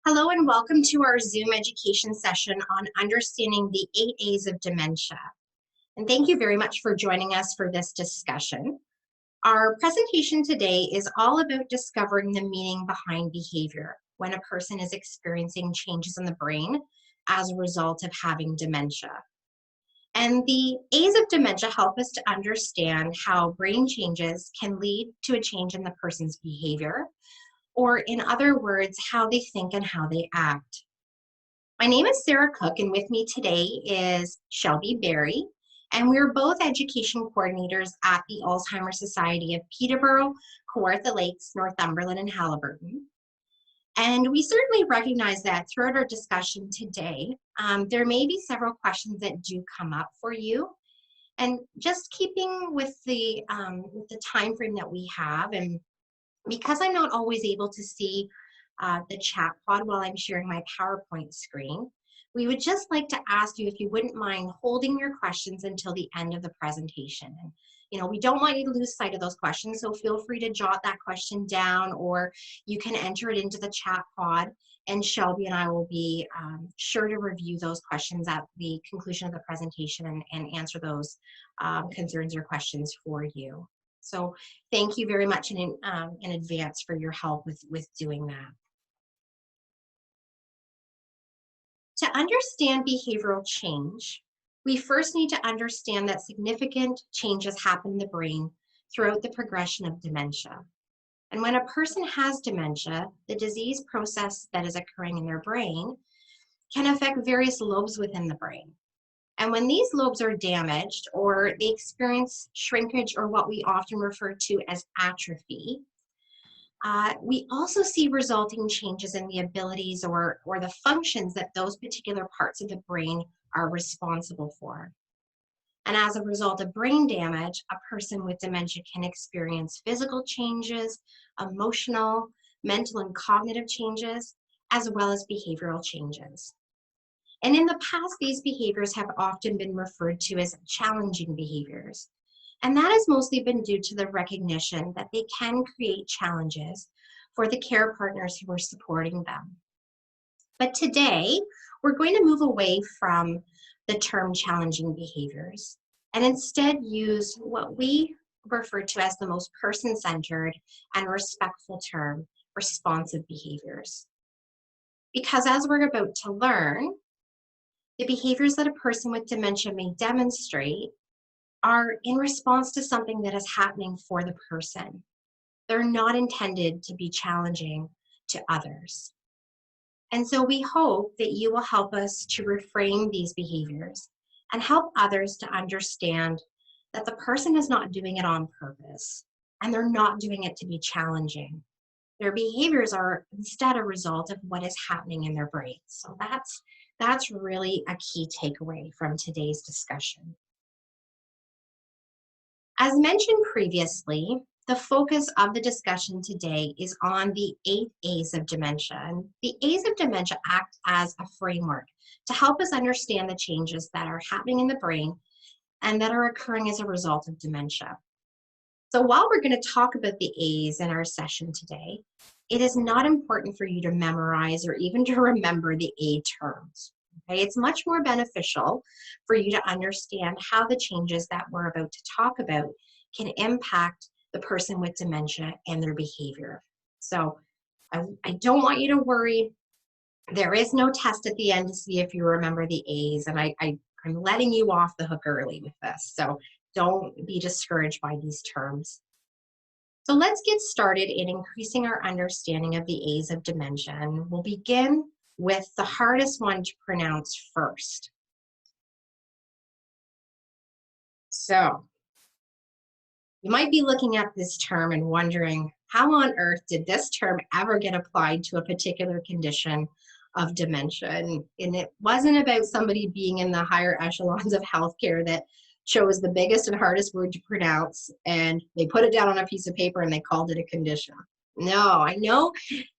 Hello and welcome to our Zoom education session on understanding the 8 A's of dementia. And thank you very much for joining us for this discussion. Our presentation today is all about discovering the meaning behind behavior when a person is experiencing changes in the brain as a result of having dementia. And the A's of dementia help us to understand how brain changes can lead to a change in the person's behavior, or in other words, how they think and how they act. My name is Sarah Cook, and with me today is Shelby Berry, and we're both education coordinators at the Alzheimer's Society of Peterborough, Kawartha Lakes, Northumberland, and Haliburton. And we certainly recognize that throughout our discussion today, there may be several questions that do come up for you. And just keeping with the time frame that we have, and because I'm not always able to see the chat pod while I'm sharing my PowerPoint screen, we would just like to ask you if you wouldn't mind holding your questions until the end of the presentation. And, we don't want you to lose sight of those questions, so feel free to jot that question down, or you can enter it into the chat pod, and Shelby and I will be sure to review those questions at the conclusion of the presentation and answer those concerns or questions for you. So thank you very much in advance for your help with doing that. To understand behavioral change, we first need to understand that significant changes happen in the brain throughout the progression of dementia. And when a person has dementia, the disease process that is occurring in their brain can affect various lobes within the brain. And when these lobes are damaged or they experience shrinkage, or what we often refer to as atrophy, we also see resulting changes in the abilities or the functions that those particular parts of the brain are responsible for. And as a result of brain damage, a person with dementia can experience physical changes, emotional, mental, and cognitive changes, as well as behavioral changes. And in the past, these behaviors have often been referred to as challenging behaviors. And that has mostly been due to the recognition that they can create challenges for the care partners who are supporting them. But today, we're going to move away from the term challenging behaviors and instead use what we refer to as the most person-centered and respectful term, responsive behaviors. Because as we're about to learn, the behaviors that a person with dementia may demonstrate are in response to something that is happening for the person. They're not intended to be challenging to others. And so we hope that you will help us to reframe these behaviors and help others to understand that the person is not doing it on purpose, and they're not doing it to be challenging. Their behaviors are instead a result of what is happening in their brains. So that's really a key takeaway from today's discussion. As mentioned previously, the focus of the discussion today is on the 8 A's of dementia. And the A's of dementia act as a framework to help us understand the changes that are happening in the brain and that are occurring as a result of dementia. So while we're going to talk about the A's in our session today, it is not important for you to memorize or even to remember the A terms. Okay? It's much more beneficial for you to understand how the changes that we're about to talk about can impact the person with dementia and their behavior. So I don't want you to worry. There is no test at the end to see if you remember the A's, and I'm letting you off the hook early with this. So don't be discouraged by these terms. So let's get started in increasing our understanding of the A's of dementia, and we'll begin with the hardest one to pronounce first. So you might be looking at this term and wondering, how on earth did this term ever get applied to a particular condition of dementia? And it wasn't about somebody being in the higher echelons of healthcare that chose the biggest and hardest word to pronounce, and they put it down on a piece of paper and they called it a condition. No, I know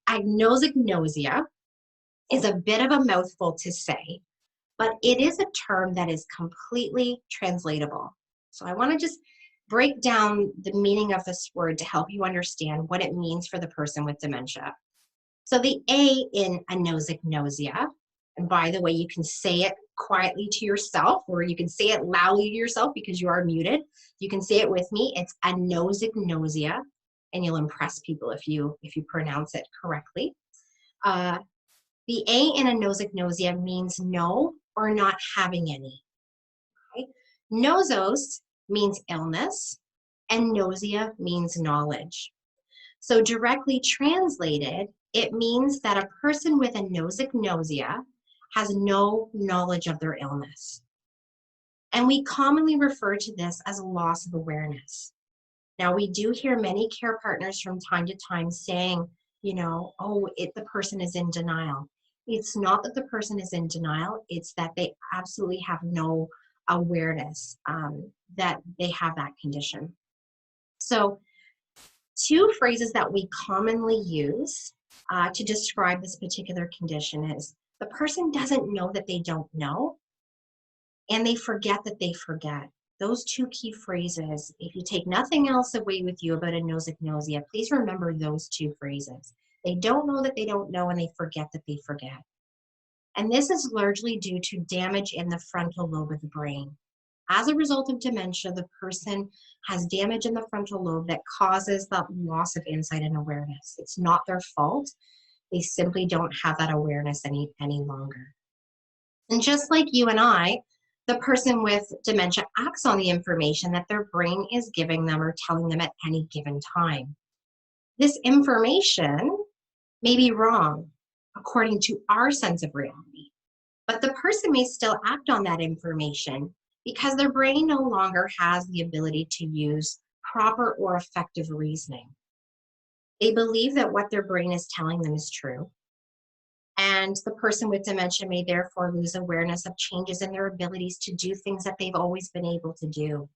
Anosognosia is a bit of a mouthful to say, but it is a term that is completely translatable. So I want to just break down the meaning of this word to help you understand what it means for the person with dementia. So the A in anosognosia, and by the way, you can say it quietly to yourself, or you can say it loudly to yourself because you are muted. You can say it with me. It's anosognosia, and you'll impress people if you pronounce it correctly. The A in anosognosia means no or not having any. Okay? Nosos means illness, and gnosia means knowledge. So directly translated, it means that a person with anosognosia has no knowledge of their illness. And we commonly refer to this as a loss of awareness. Now, we do hear many care partners from time to time saying, oh, the person is in denial. It's not that the person is in denial, it's that they absolutely have no awareness that they have that condition. So, two phrases that we commonly use to describe this particular condition is the person doesn't know that they don't know, and they forget that they forget. Those two key phrases, if you take nothing else away with you about anosognosia, please remember those two phrases. They don't know that they don't know, and they forget that they forget. And this is largely due to damage in the frontal lobe of the brain. As a result of dementia, the person has damage in the frontal lobe that causes the loss of insight and awareness. It's not their fault. They simply don't have that awareness any longer. And just like you and I, the person with dementia acts on the information that their brain is giving them or telling them at any given time. This information may be wrong according to our sense of reality, but the person may still act on that information because their brain no longer has the ability to use proper or effective reasoning. They believe that what their brain is telling them is true, and the person with dementia may therefore lose awareness of changes in their abilities to do things that they've always been able to do.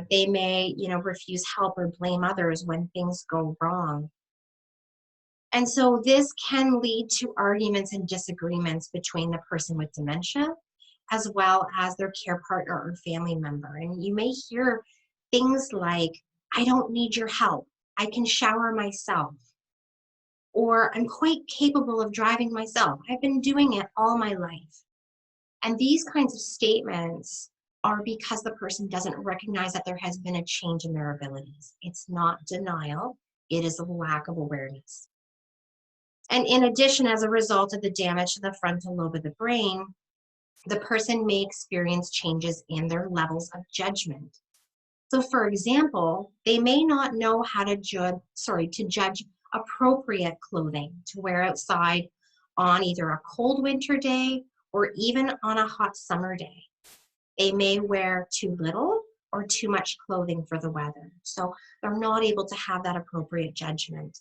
They may, refuse help or blame others when things go wrong. And so this can lead to arguments and disagreements between the person with dementia as well as their care partner or family member. And you may hear things like, I don't need your help. I can shower myself. Or I'm quite capable of driving myself. I've been doing it all my life. And these kinds of statements are because the person doesn't recognize that there has been a change in their abilities. It's not denial, it is a lack of awareness. And in addition, as a result of the damage to the frontal lobe of the brain, the person may experience changes in their levels of judgment. So for example, they may not know how to judge appropriate clothing to wear outside on either a cold winter day or even on a hot summer day. They may wear too little or too much clothing for the weather. So they're not able to have that appropriate judgment.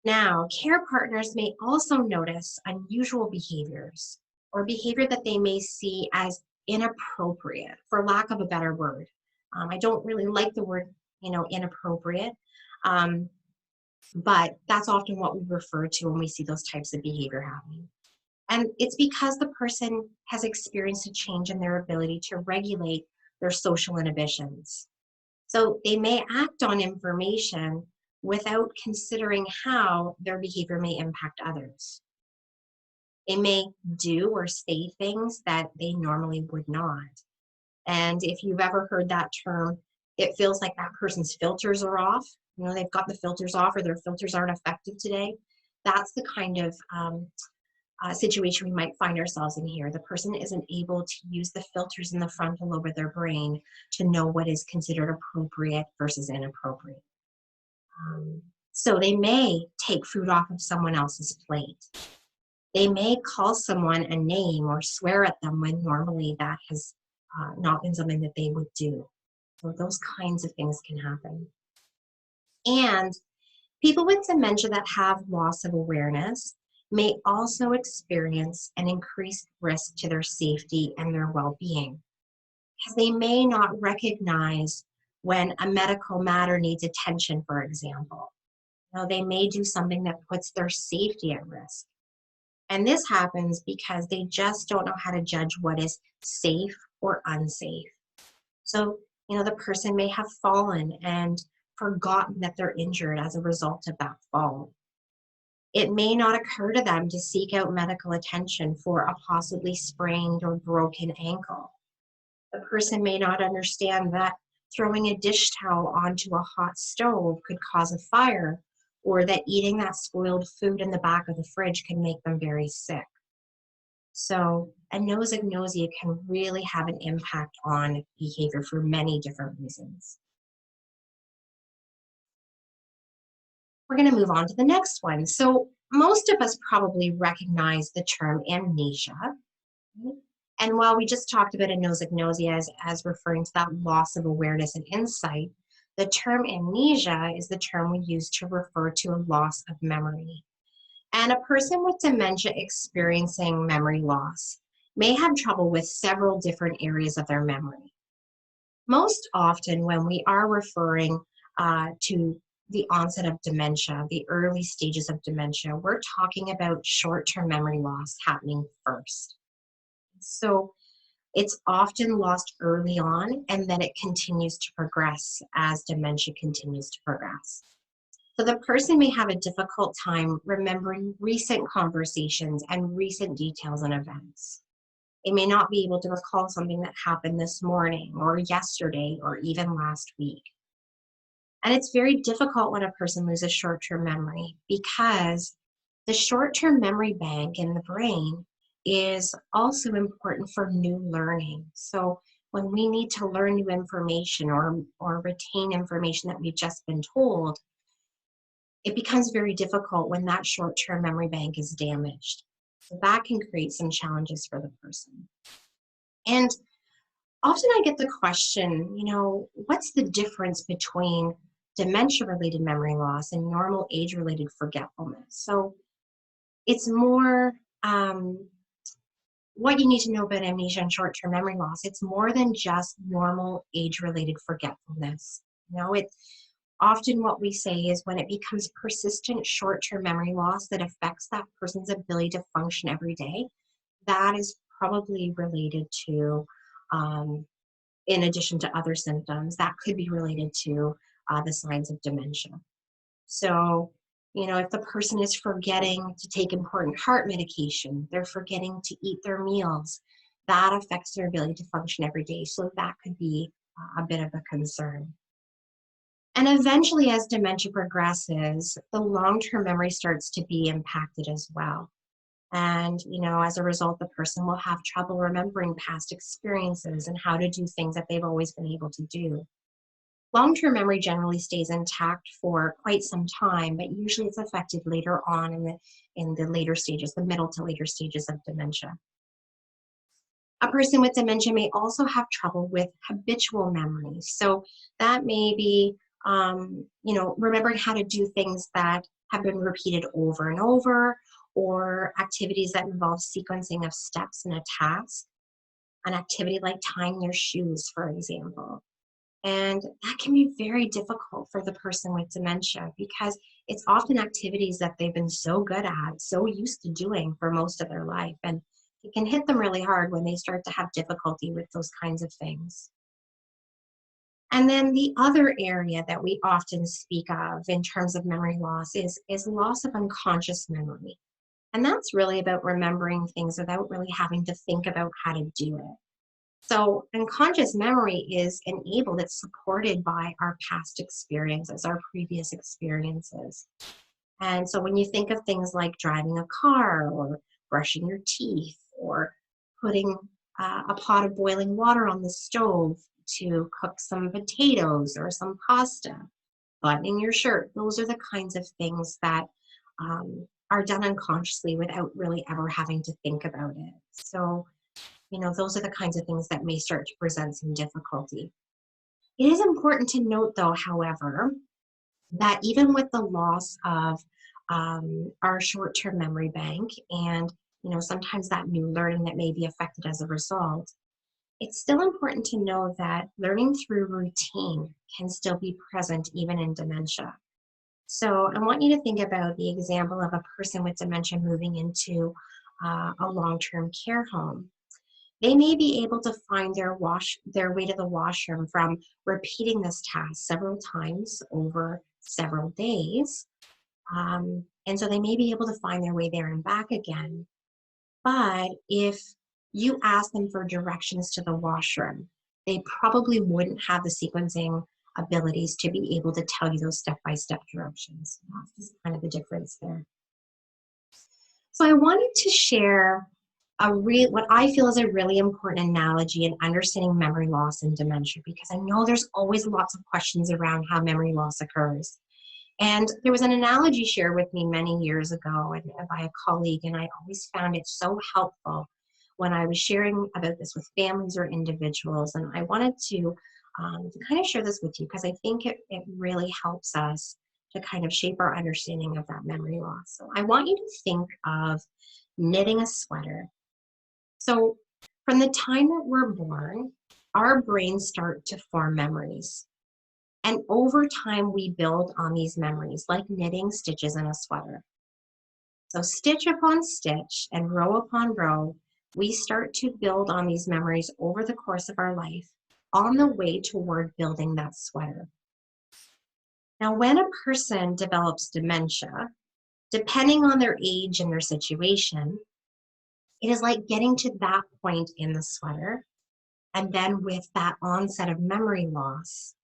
Now, care partners may also notice unusual behaviors or behavior that they may see as inappropriate, for lack of a better word. I don't really like the word, inappropriate, but that's often what we refer to when we see those types of behavior happening. And it's because the person has experienced a change in their ability to regulate their social inhibitions. So they may act on information without considering how their behavior may impact others. They may do or say things that they normally would not. And if you've ever heard that term, it feels like that person's filters are off. They've got the filters off or their filters aren't effective today. That's the kind of situation we might find ourselves in here. The person isn't able to use the filters in the frontal lobe of their brain to know what is considered appropriate versus inappropriate. So they may take food off of someone else's plate. They may call someone a name or swear at them when normally that has not been something that they would do. So those kinds of things can happen. And people with dementia that have loss of awareness may also experience an increased risk to their safety and their well-being, because they may not recognize when a medical matter needs attention, for example. They may do something that puts their safety at risk. And this happens because they just don't know how to judge what is safe or unsafe. So, the person may have fallen and forgotten that they're injured as a result of that fall. It may not occur to them to seek out medical attention for a possibly sprained or broken ankle. The person may not understand that throwing a dish towel onto a hot stove could cause a fire, or that eating that spoiled food in the back of the fridge can make them very sick. So anosognosia can really have an impact on behavior for many different reasons. We're going to move on to the next one. So most of us probably recognize the term amnesia. Right? And while we just talked about anosognosia as referring to that loss of awareness and insight, the term amnesia is the term we use to refer to a loss of memory. And a person with dementia experiencing memory loss may have trouble with several different areas of their memory. Most often, when we are referring to the onset of dementia, the early stages of dementia, we're talking about short-term memory loss happening first. So it's often lost early on, and then it continues to progress as dementia continues to progress. So the person may have a difficult time remembering recent conversations and recent details and events. They may not be able to recall something that happened this morning or yesterday or even last week. And it's very difficult when a person loses short-term memory because the short-term memory bank in the brain is also important for new learning. So when we need to learn new information or retain information that we've just been told, it becomes very difficult when that short-term memory bank is damaged. So that can create some challenges for the person. And often I get the question, what's the difference between dementia-related memory loss and normal age-related forgetfulness? So it's more what you need to know about amnesia and short-term memory loss. It's more than just normal age-related forgetfulness. It's often what we say is when it becomes persistent short-term memory loss that affects that person's ability to function every day, that is probably related to, in addition to other symptoms, that could be related to the signs of dementia. So, if the person is forgetting to take important heart medication, they're forgetting to eat their meals, that affects their ability to function every day. So that could be a bit of a concern. And eventually, as dementia progresses, the long-term memory starts to be impacted as well. And, as a result, the person will have trouble remembering past experiences and how to do things that they've always been able to do. Long-term memory generally stays intact for quite some time, but usually it's affected later on in the later stages, the middle to later stages of dementia. A person with dementia may also have trouble with habitual memory. So that may be, remembering how to do things that have been repeated over and over, or activities that involve sequencing of steps in a task, an activity like tying their shoes, for example. And that can be very difficult for the person with dementia because it's often activities that they've been so good at, so used to doing for most of their life. And it can hit them really hard when they start to have difficulty with those kinds of things. And then the other area that we often speak of in terms of memory loss is loss of unconscious memory. And that's really about remembering things without really having to think about how to do it. So unconscious memory is enabled, it's supported by our past experiences, our previous experiences. And so when you think of things like driving a car or brushing your teeth or putting a pot of boiling water on the stove to cook some potatoes or some pasta, buttoning your shirt, those are the kinds of things that are done unconsciously without really ever having to think about it. So those are the kinds of things that may start to present some difficulty. It is important to note, though, however, that even with the loss of our short-term memory bank and, sometimes that new learning that may be affected as a result, it's still important to know that learning through routine can still be present even in dementia. So I want you to think about the example of a person with dementia moving into a long-term care home. They may be able to find their way to the washroom from repeating this task several times over several days. And so they may be able to find their way there and back again. But if you ask them for directions to the washroom, they probably wouldn't have the sequencing abilities to be able to tell you those step-by-step directions. That's just kind of the difference there. So I wanted to share what I feel is a really important analogy in understanding memory loss and dementia, because I know there's always lots of questions around how memory loss occurs. And there was an analogy shared with me many years ago by a colleague, and I always found it so helpful when I was sharing about this with families or individuals. And I wanted to kind of share this with you because I think it really helps us to kind of shape our understanding of that memory loss. So I want you to think of knitting a sweater. So from the time that we're born, our brains start to form memories. And over time, we build on these memories, like knitting stitches in a sweater. So stitch upon stitch and row upon row, we start to build on these memories over the course of our life on the way toward building that sweater. Now, when a person develops dementia, depending on their age and their situation, it is like getting to that point in the sweater. And then with that onset of memory loss,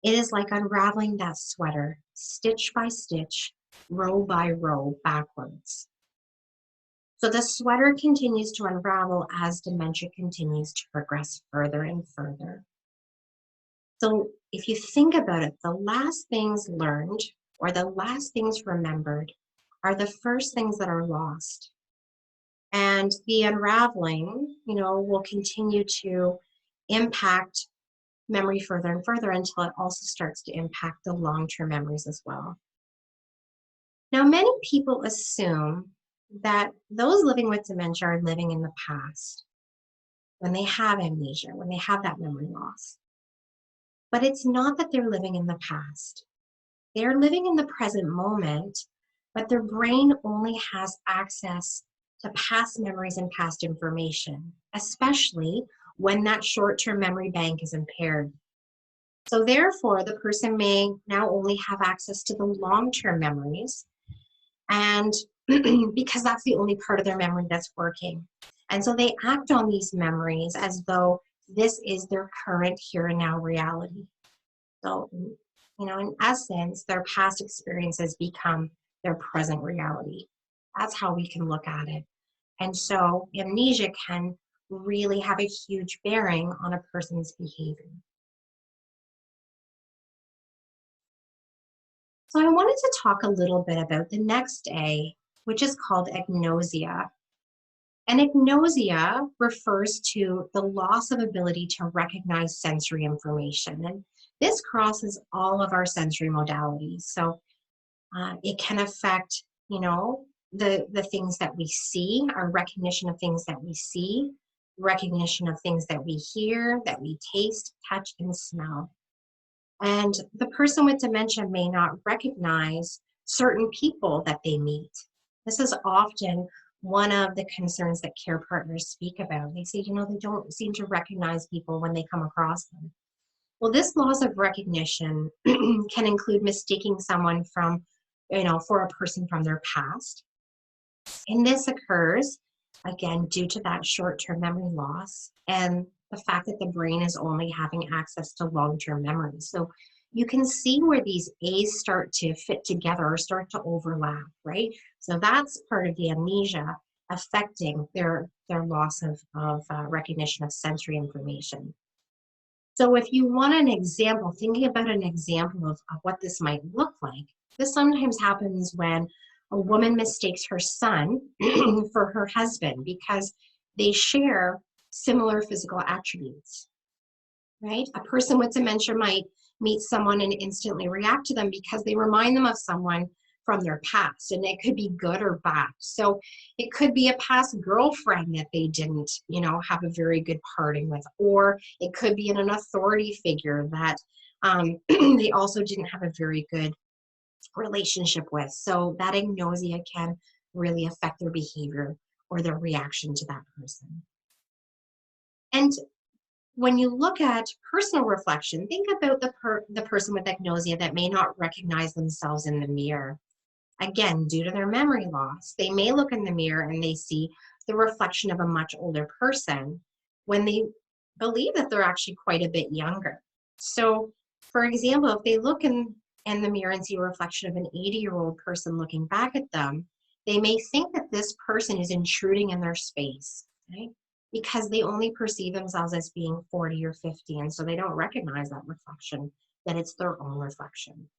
it is like unraveling that sweater, stitch by stitch, row by row, backwards. So the sweater continues to unravel as dementia continues to progress further and further. So if you think about it, the last things learned or the last things remembered are the first things that are lost. And the unraveling, will continue to impact memory further and further until it also starts to impact the long-term memories as well. Now, many people assume that those living with dementia are living in the past when they have amnesia, when they have that memory loss. But it's not that they're living in the past. They're living in the present moment, but their brain only has access to past memories and past information, especially when that short-term memory bank is impaired. So therefore, the person may now only have access to the long-term memories, and because that's the only part of their memory that's working. And so they act on these memories as though this is their current here and now reality. So, in essence, their past experiences become their present reality. That's how we can look at it. And so amnesia can really have a huge bearing on a person's behavior. So I wanted to talk a little bit about the next A, which is called agnosia. And agnosia refers to the loss of ability to recognize sensory information. And this crosses all of our sensory modalities. So it can affect, the things that we see, our recognition of things that we see, recognition of things that we hear, that we taste, touch, and smell. And the person with dementia may not recognize certain people that they meet. This is often one of the concerns that care partners speak about. They say, they don't seem to recognize people when they come across them. Well, this loss of recognition can include mistaking someone for a person from their past. And this occurs, again, due to that short-term memory loss and the fact that the brain is only having access to long-term memories. So you can see where these A's start to fit together or start to overlap, right? So that's part of the amnesia affecting their loss of recognition of sensory information. So if you want an example, thinking about an example of what this might look like, this sometimes happens when a woman mistakes her son for her husband because they share similar physical attributes, right? A person with dementia might meet someone and instantly react to them because they remind them of someone from their past, and it could be good or bad. So it could be a past girlfriend that they didn't, have a very good parting with, or it could be an authority figure that they also didn't have a very good relationship with. So that agnosia can really affect their behavior or their reaction to that person. And when you look at personal reflection, think about the person with agnosia that may not recognize themselves in the mirror. Again, due to their memory loss, they may look in the mirror and they see the reflection of a much older person when they believe that they're actually quite a bit younger. So, for example, if they look in the mirror and see a reflection of an 80-year-old person looking back at them, they may think that this person is intruding in their space, right? Because they only perceive themselves as being 40 or 50, and so they don't recognize that reflection, that it's their own reflection.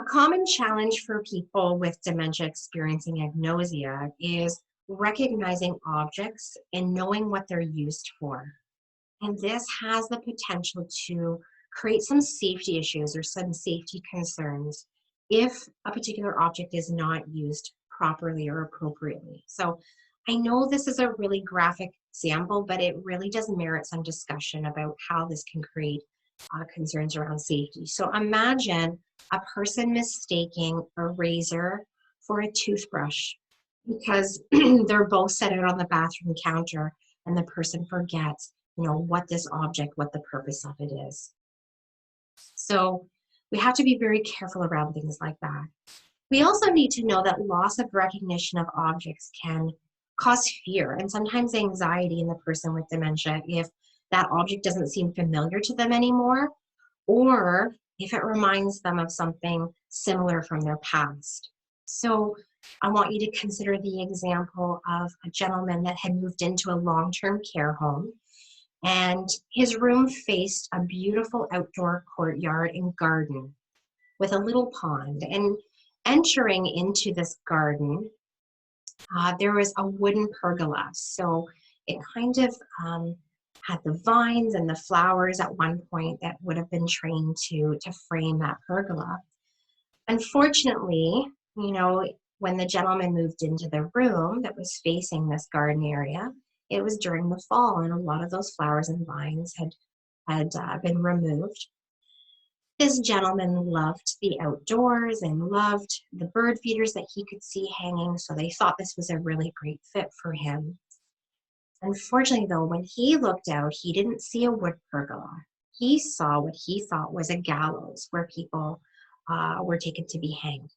A common challenge for people with dementia experiencing agnosia is recognizing objects and knowing what they're used for. And this has the potential to create some safety issues or some safety concerns if a particular object is not used properly or appropriately. So I know this is a really graphic example, but it really does merit some discussion about how this can create concerns around safety. So imagine a person mistaking a razor for a toothbrush because they're both set out on the bathroom counter and the person forgets, what this object, what the purpose of it is. So we have to be very careful around things like that. We also need to know that loss of recognition of objects can cause fear and sometimes anxiety in the person with dementia if that object doesn't seem familiar to them anymore, or if it reminds them of something similar from their past. So I want you to consider the example of a gentleman that had moved into a long-term care home, and his room faced a beautiful outdoor courtyard and garden with a little pond. And entering into this garden, there was a wooden pergola. So it kind of had the vines and the flowers at one point that would have been trained to frame that pergola. Unfortunately, when the gentleman moved into the room that was facing this garden area, it was during the fall, and a lot of those flowers and vines had been removed. This gentleman loved the outdoors and loved the bird feeders that he could see hanging, so they thought this was a really great fit for him. Unfortunately, though, when he looked out, he didn't see a wood pergola. He saw what he thought was a gallows where people were taken to be hanged.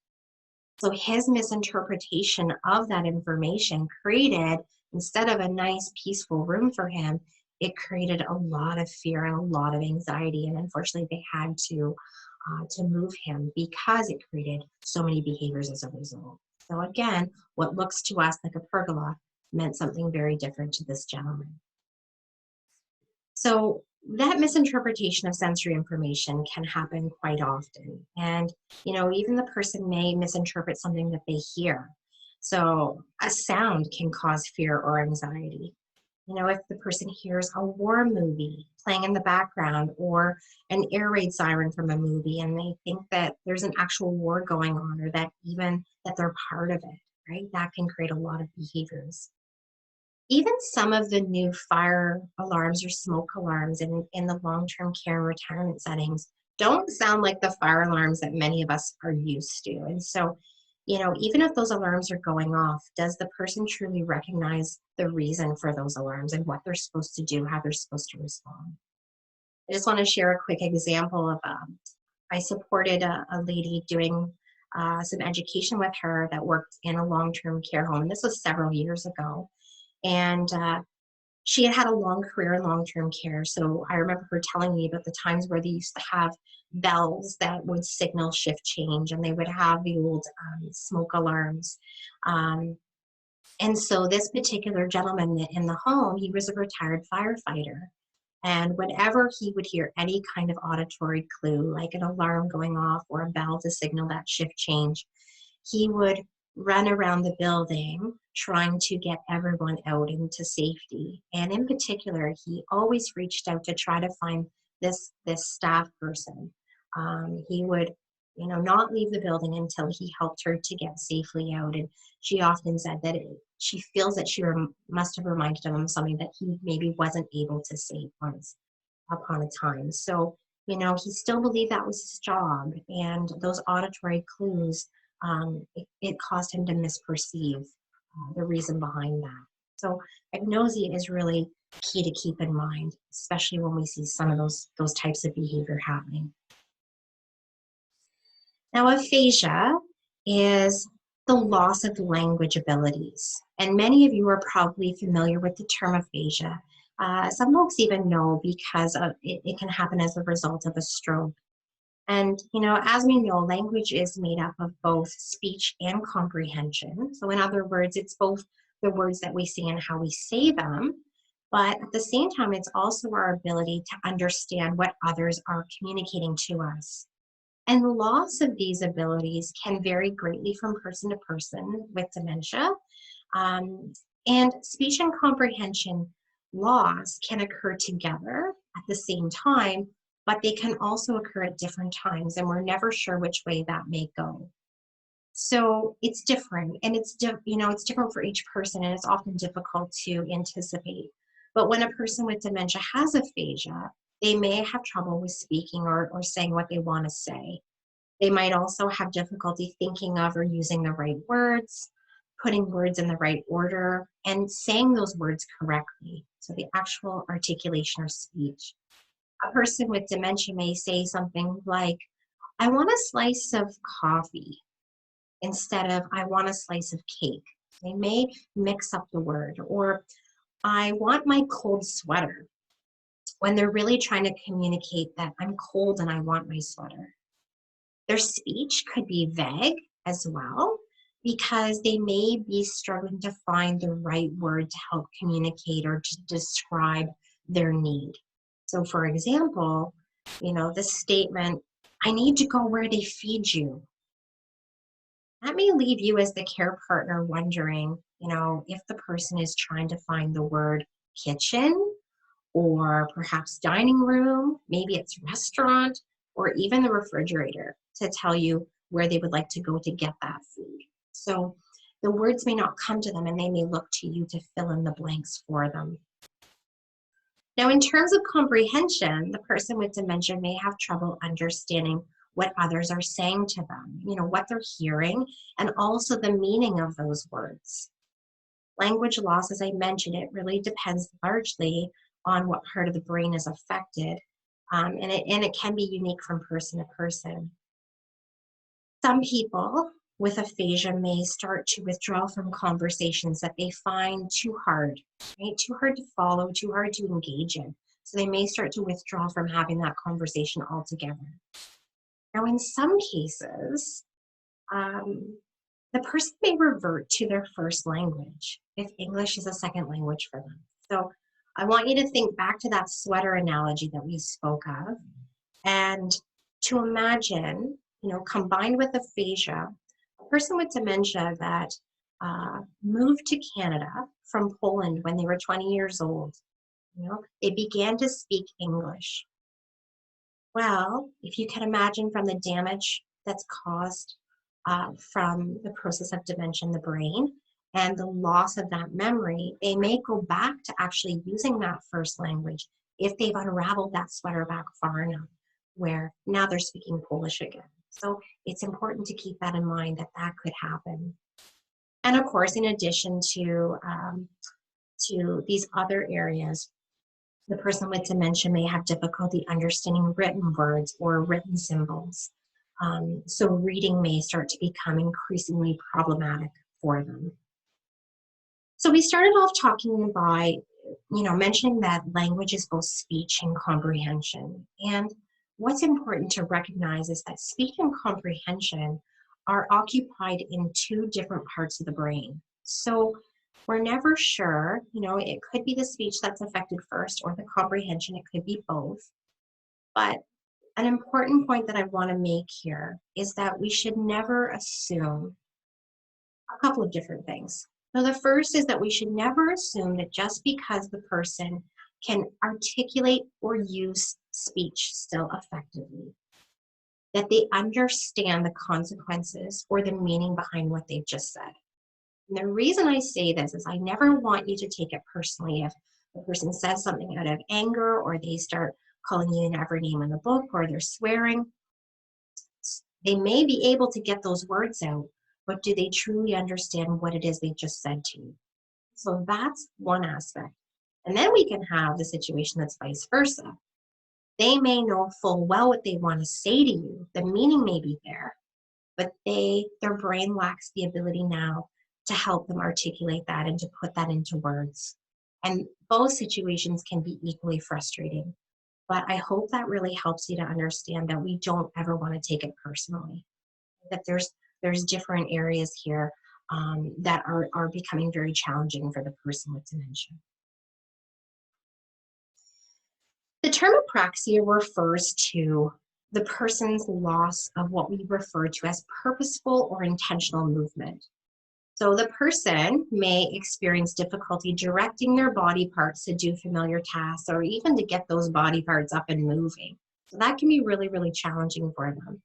So his misinterpretation of that information created, instead of a nice, peaceful room for him, it created a lot of fear and a lot of anxiety. And unfortunately, they had to move him because it created so many behaviors as a result. So again, what looks to us like a pergola meant something very different to this gentleman. So that misinterpretation of sensory information can happen quite often. And, even the person may misinterpret something that they hear. So a sound can cause fear or anxiety. If the person hears a war movie playing in the background or an air raid siren from a movie and they think that there's an actual war going on or that they're part of it, right? That can create a lot of behaviors. Even some of the new fire alarms or smoke alarms in the long-term care and retirement settings don't sound like the fire alarms that many of us are used to. And so, even if those alarms are going off, does the person truly recognize the reason for those alarms and what they're supposed to do, how they're supposed to respond? I just want to share a quick example of I supported a lady doing some education with her that worked in a long-term care home. And this was several years ago. And she had had a long career in long-term care. So I remember her telling me about the times where they used to have bells that would signal shift change, and they would have the old smoke alarms. And so this particular gentleman in the home, he was a retired firefighter. And whenever he would hear any kind of auditory clue, like an alarm going off or a bell to signal that shift change, he would run around the building trying to get everyone out into safety. And in particular, he always reached out to try to find this staff person. He would, not leave the building until he helped her to get safely out. And she often said that she feels that she must have reminded him of something that he maybe wasn't able to say once upon a time. So, he still believed that was his job. And those auditory clues, it caused him to misperceive the reason behind that. So agnosia is really key to keep in mind, especially when we see some of those types of behavior happening. Now, aphasia is the loss of language abilities. And many of you are probably familiar with the term aphasia. Some folks even know because it can happen as a result of a stroke. And, as we know, language is made up of both speech and comprehension. So in other words, it's both the words that we say and how we say them. But at the same time, it's also our ability to understand what others are communicating to us. And the loss of these abilities can vary greatly from person to person with dementia. Um, and speech and comprehension loss can occur together at the same time, but they can also occur at different times, and we're never sure which way that may go. So it's different, and it's different for each person, and it's often difficult to anticipate. But when a person with dementia has aphasia, they may have trouble with speaking or saying what they want to say. They might also have difficulty thinking of or using the right words, putting words in the right order, and saying those words correctly. So the actual articulation or speech. A person with dementia may say something like, I want a slice of coffee, instead of I want a slice of cake. They may mix up the word, or I want my cold sweater, when they're really trying to communicate that I'm cold and I want my sweater. Their speech could be vague as well, because they may be struggling to find the right word to help communicate or to describe their need. So for example, the statement, I need to go where they feed you. That may leave you as the care partner wondering, if the person is trying to find the word kitchen, or perhaps dining room, maybe it's restaurant, or even the refrigerator to tell you where they would like to go to get that food. So the words may not come to them, and they may look to you to fill in the blanks for them. Now, in terms of comprehension, the person with dementia may have trouble understanding what others are saying to them, what they're hearing, and also the meaning of those words. Language loss, as I mentioned, it really depends largely on what part of the brain is affected, and it can be unique from person to person. Some people with aphasia may start to withdraw from conversations that they find too hard, right? Too hard to follow, too hard to engage in. So they may start to withdraw from having that conversation altogether. Now, in some cases, the person may revert to their first language if English is a second language for them. So I want you to think back to that sweater analogy that we spoke of, and to imagine, combined with aphasia, a person with dementia that moved to Canada from Poland when they were 20 years old. They began to speak English. Well, if you can imagine from the damage that's caused from the process of dementia in the brain and the loss of that memory, they may go back to actually using that first language if they've unraveled that sweater back far enough, where now they're speaking Polish again. So it's important to keep that in mind, that could happen. And of course, in addition to these other areas, the person with dementia may have difficulty understanding written words or written symbols. So reading may start to become increasingly problematic for them. So we started off talking by, mentioning that language is both speech and comprehension. And what's important to recognize is that speech and comprehension are occupied in two different parts of the brain. So we're never sure, it could be the speech that's affected first or the comprehension, it could be both. But an important point that I want to make here is that we should never assume a couple of different things. So the first is that we should never assume that just because the person can articulate or use speech still effectively, that they understand the consequences or the meaning behind what they've just said. And the reason I say this is I never want you to take it personally if the person says something out of anger, or they start calling you in every name in the book, or they're swearing. They may be able to get those words out, but do they truly understand what it is they just said to you? So that's one aspect. And then we can have the situation that's vice versa. They may know full well what they want to say to you. The meaning may be there, but their brain lacks the ability now to help them articulate that and to put that into words. And both situations can be equally frustrating. But I hope that really helps you to understand that we don't ever want to take it personally, that there's different areas here that are becoming very challenging for the person with dementia. The term apraxia refers to the person's loss of what we refer to as purposeful or intentional movement. So the person may experience difficulty directing their body parts to do familiar tasks or even to get those body parts up and moving. So that can be really, really challenging for them.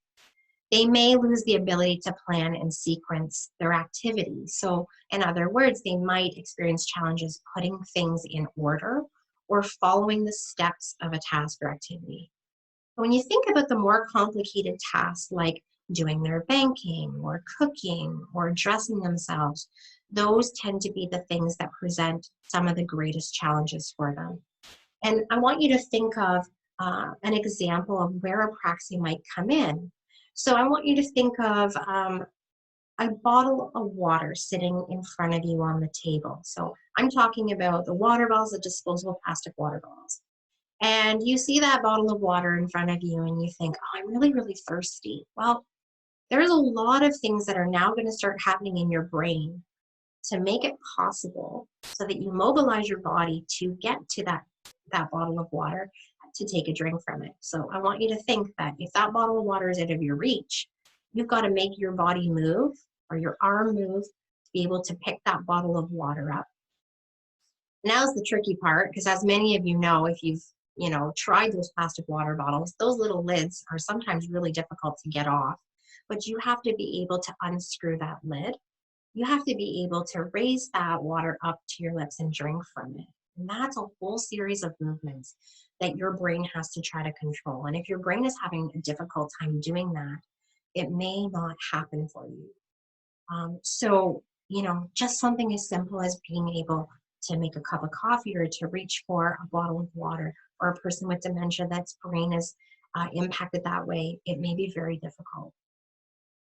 They may lose the ability to plan and sequence their activities. So in other words, they might experience challenges putting things in order or following the steps of a task or activity. When you think about the more complicated tasks like doing their banking or cooking or dressing themselves, those tend to be the things that present some of the greatest challenges for them. And I want you to think of an example of where apraxia might come in. So I want you to think of a bottle of water sitting in front of you on the table. So I'm talking about the water bottles, the disposable plastic water bottles. And you see that bottle of water in front of you and you think, oh, I'm really, really thirsty. Well, there's a lot of things that are now going to start happening in your brain to make it possible so that you mobilize your body to get to that bottle of water to take a drink from it. So I want you to think that if that bottle of water is out of your reach, you've got to make your body move or your arm move to be able to pick that bottle of water up. Now's the tricky part, because as many of you know, if you've tried those plastic water bottles, those little lids are sometimes really difficult to get off. But you have to be able to unscrew that lid. You have to be able to raise that water up to your lips and drink from it. And that's a whole series of movements that your brain has to try to control. And if your brain is having a difficult time doing that, it may not happen for you. So, just something as simple as being able to make a cup of coffee or to reach for a bottle of water, or a person with dementia that's brain is impacted that way, it may be very difficult.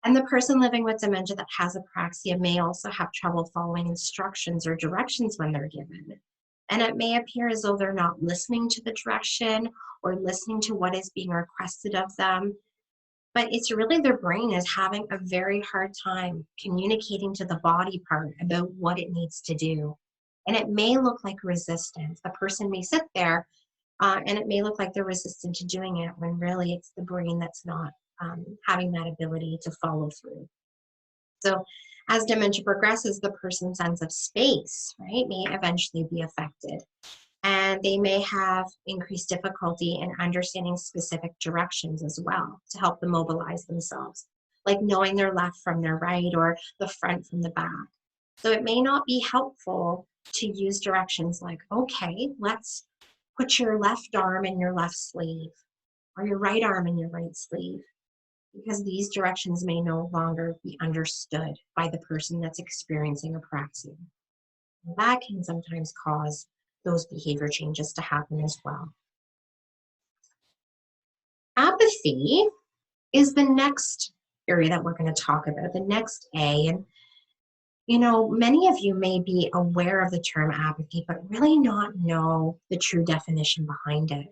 And the person living with dementia that has apraxia may also have trouble following instructions or directions when they're given. And it may appear as though they're not listening to the direction or listening to what is being requested of them. But it's really their brain is having a very hard time communicating to the body part about what it needs to do. And it may look like resistance. The person may sit there and it may look like they're resistant to doing it when really it's the brain that's not having that ability to follow through. So as dementia progresses, the person's sense of space, right, may eventually be affected. And they may have increased difficulty in understanding specific directions as well to help them mobilize themselves, like knowing their left from their right or the front from the back. So it may not be helpful to use directions like, okay, let's put your left arm in your left sleeve or your right arm in your right sleeve, because these directions may no longer be understood by the person that's experiencing apraxia. And that can sometimes cause those behavior changes to happen as well. Apathy is the next area that we're going to talk about, the next A. And many of you may be aware of the term apathy, but really not know the true definition behind it.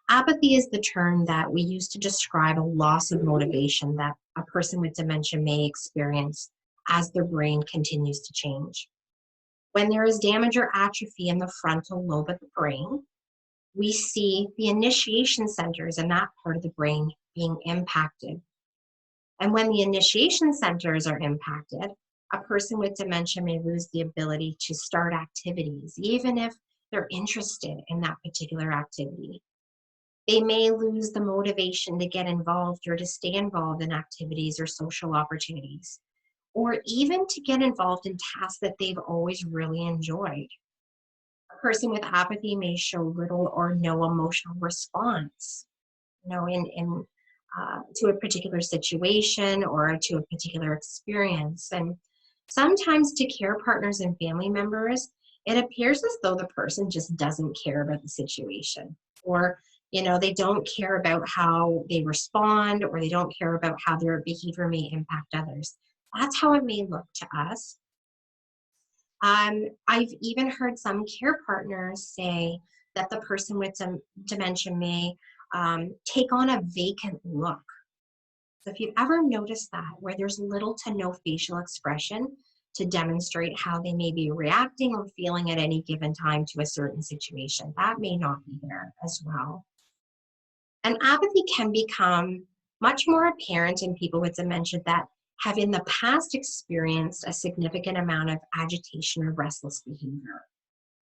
Apathy is the term that we use to describe a loss of motivation that a person with dementia may experience as their brain continues to change. When there is damage or atrophy in the frontal lobe of the brain, we see the initiation centers in that part of the brain being impacted. And when the initiation centers are impacted, a person with dementia may lose the ability to start activities, even if they're interested in that particular activity. They may lose the motivation to get involved or to stay involved in activities or social opportunities, or even to get involved in tasks that they've always really enjoyed. A person with apathy may show little or no emotional response, to a particular situation or to a particular experience. And sometimes to care partners and family members, it appears as though the person just doesn't care about the situation, or They don't care about how they respond, or they don't care about how their behavior may impact others. That's how it may look to us. I've even heard some care partners say that the person with dementia may take on a vacant look. So if you've ever noticed that, where there's little to no facial expression to demonstrate how they may be reacting or feeling at any given time to a certain situation, that may not be there as well. And apathy can become much more apparent in people with dementia that have in the past experienced a significant amount of agitation or restless behavior.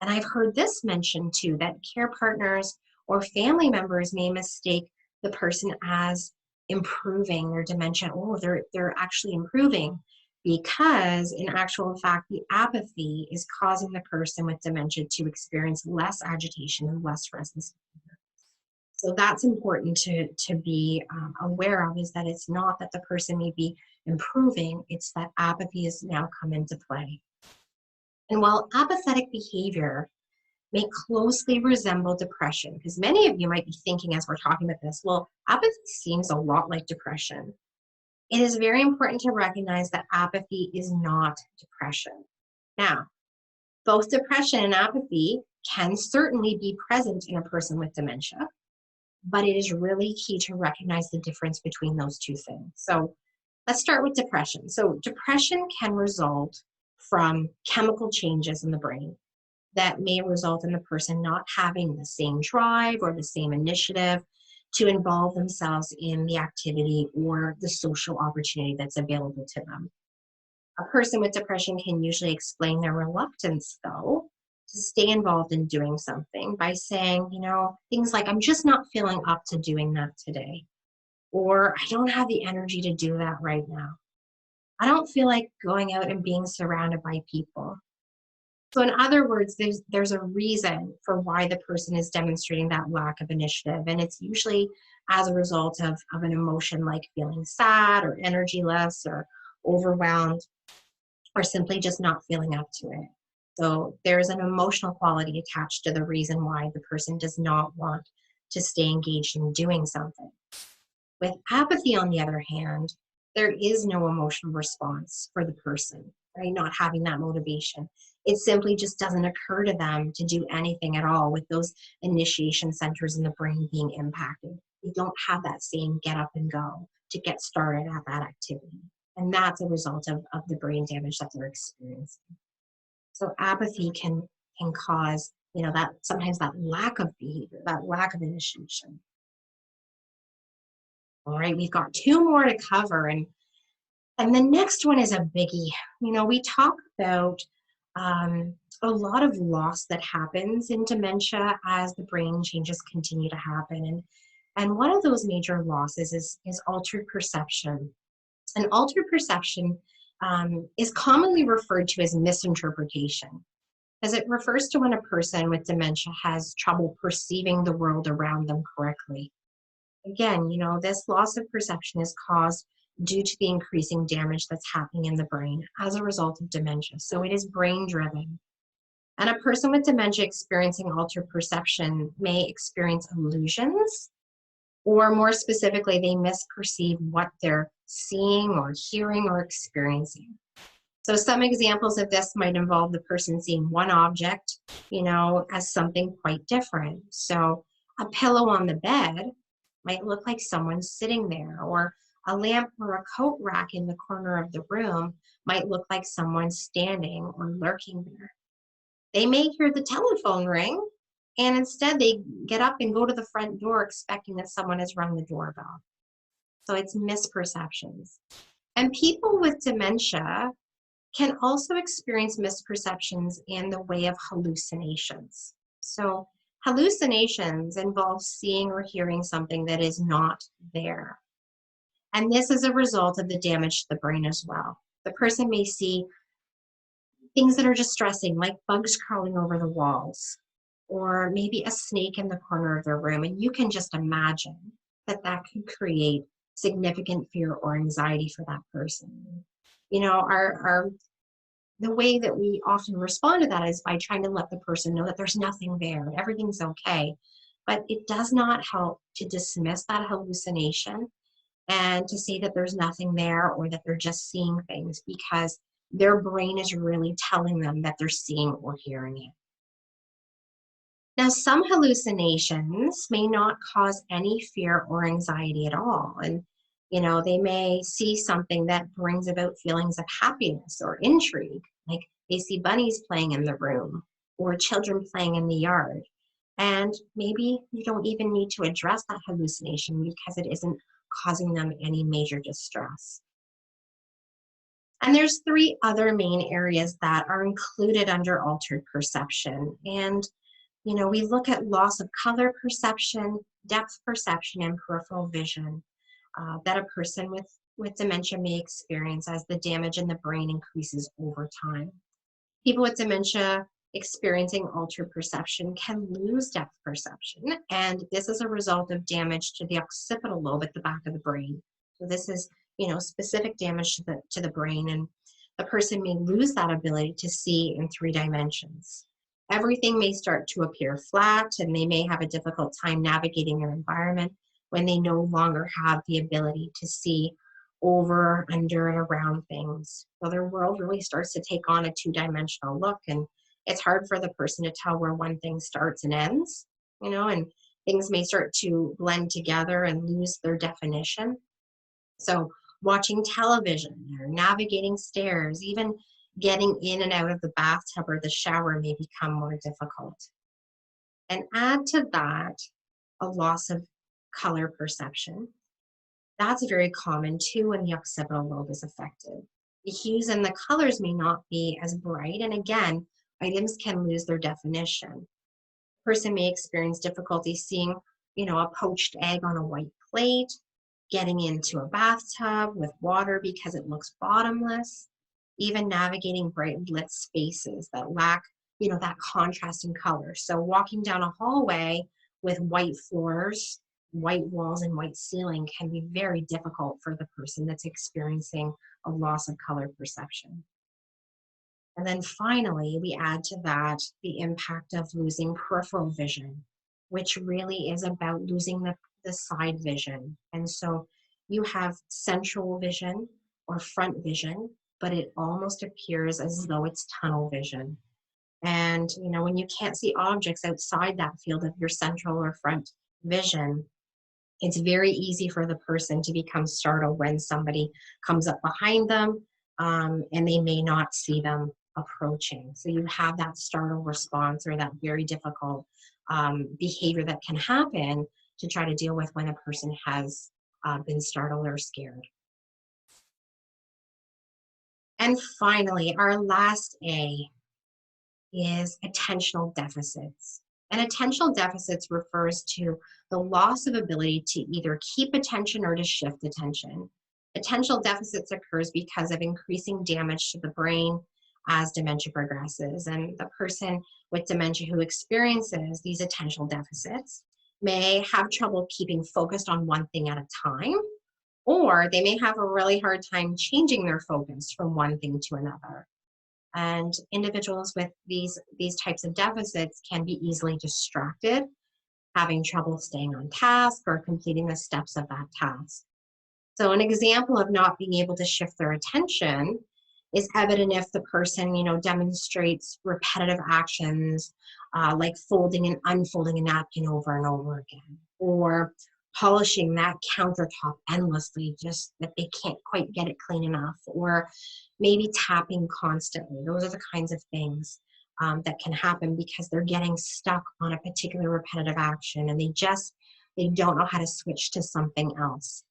And I've heard this mentioned too, that care partners or family members may mistake the person as improving their dementia. Oh, they're actually improving, because in actual fact, the apathy is causing the person with dementia to experience less agitation and less restless behavior. So that's important to be aware of, is that it's not that the person may be improving, it's that apathy has now come into play. And while apathetic behavior may closely resemble depression, because many of you might be thinking as we're talking about this, well, apathy seems a lot like depression. It is very important to recognize that apathy is not depression. Now, both depression and apathy can certainly be present in a person with dementia, but it is really key to recognize the difference between those two things. So let's start with depression. So depression can result from chemical changes in the brain that may result in the person not having the same drive or the same initiative to involve themselves in the activity or the social opportunity that's available to them. A person with depression can usually explain their reluctance, though, to stay involved in doing something by saying, things like, I'm just not feeling up to doing that today, or I don't have the energy to do that right now. I don't feel like going out and being surrounded by people. So in other words, there's a reason for why the person is demonstrating that lack of initiative. And it's usually as a result of an emotion like feeling sad or energyless or overwhelmed, or simply just not feeling up to it. So there's an emotional quality attached to the reason why the person does not want to stay engaged in doing something. With apathy, on the other hand, there is no emotional response for the person, right? Not having that motivation. It simply just doesn't occur to them to do anything at all with those initiation centers in the brain being impacted. They don't have that same get up and go to get started at that activity. And that's a result of the brain damage that they're experiencing. So apathy can cause, that sometimes that lack of behavior, that lack of initiation. All right, we've got two more to cover, and the next one is a biggie. We talk about a lot of loss that happens in dementia as the brain changes continue to happen, and one of those major losses is altered perception. And altered perception is commonly referred to as misinterpretation, as it refers to when a person with dementia has trouble perceiving the world around them correctly. Again, this loss of perception is caused due to the increasing damage that's happening in the brain as a result of dementia. So it is brain driven. And a person with dementia experiencing altered perception may experience illusions, or more specifically, they misperceive what they're seeing or hearing or experiencing. So some examples of this might involve the person seeing one object, as something quite different. So a pillow on the bed might look like someone sitting there, or a lamp or a coat rack in the corner of the room might look like someone standing or lurking there. They may hear the telephone ring, and instead they get up and go to the front door expecting that someone has rung the doorbell. So it's misperceptions. And people with dementia can also experience misperceptions in the way of hallucinations. So hallucinations involve seeing or hearing something that is not there. And this is a result of the damage to the brain as well. The person may see things that are distressing, like bugs crawling over the walls, or maybe a snake in the corner of their room. And you can just imagine that could create significant fear or anxiety for that person. The way that we often respond to that is by trying to let the person know that there's nothing there, everything's okay. but it does not help to dismiss that hallucination and to say that there's nothing there or that they're just seeing things, because their brain is really telling them that they're seeing or hearing it. Now, some hallucinations may not cause any fear or anxiety at all. And, they may see something that brings about feelings of happiness or intrigue, like they see bunnies playing in the room or children playing in the yard. And maybe you don't even need to address that hallucination because it isn't causing them any major distress. And there's three other main areas that are included under altered perception. And we look at loss of color perception, depth perception, and peripheral vision that a person with dementia may experience as the damage in the brain increases over time. People with dementia experiencing altered perception can lose depth perception, and this is a result of damage to the occipital lobe at the back of the brain. So this is, specific damage to the brain, and the person may lose that ability to see in 3 dimensions. Everything may start to appear flat, and they may have a difficult time navigating their environment when they no longer have the ability to see over, under, and around things. So their world really starts to take on a 2-dimensional look, and it's hard for the person to tell where one thing starts and ends, and things may start to blend together and lose their definition. So watching television or navigating stairs, even getting in and out of the bathtub or the shower may become more difficult. And add to that a loss of color perception. That's very common too when the occipital lobe is affected. The hues and the colors may not be as bright, and again, items can lose their definition. A person may experience difficulty seeing, a poached egg on a white plate, getting into a bathtub with water because it looks bottomless, even navigating bright lit spaces that lack, that contrast in color. So walking down a hallway with white floors, white walls, and white ceiling can be very difficult for the person that's experiencing a loss of color perception. And then finally, we add to that the impact of losing peripheral vision, which really is about losing the side vision. And so you have central vision or front vision, but it almost appears as though it's tunnel vision. And, when you can't see objects outside that field of your central or front vision, it's very easy for the person to become startled when somebody comes up behind them, and they may not see them approaching. So you have that startle response or that very difficult behavior that can happen to try to deal with when a person has been startled or scared. And finally, our last A is attentional deficits. And attentional deficits refers to the loss of ability to either keep attention or to shift attention. Attentional deficits occurs because of increasing damage to the brain as dementia progresses. And the person with dementia who experiences these attentional deficits may have trouble keeping focused on one thing at a time, or they may have a really hard time changing their focus from one thing to another. And individuals with these types of deficits can be easily distracted, having trouble staying on task or completing the steps of that task. So an example of not being able to shift their attention is evident if the person, demonstrates repetitive actions like folding and unfolding a napkin over and over again, or polishing that countertop endlessly just that they can't quite get it clean enough, or maybe tapping constantly. Those are the kinds of things that can happen because they're getting stuck on a particular repetitive action and they don't know how to switch to something else.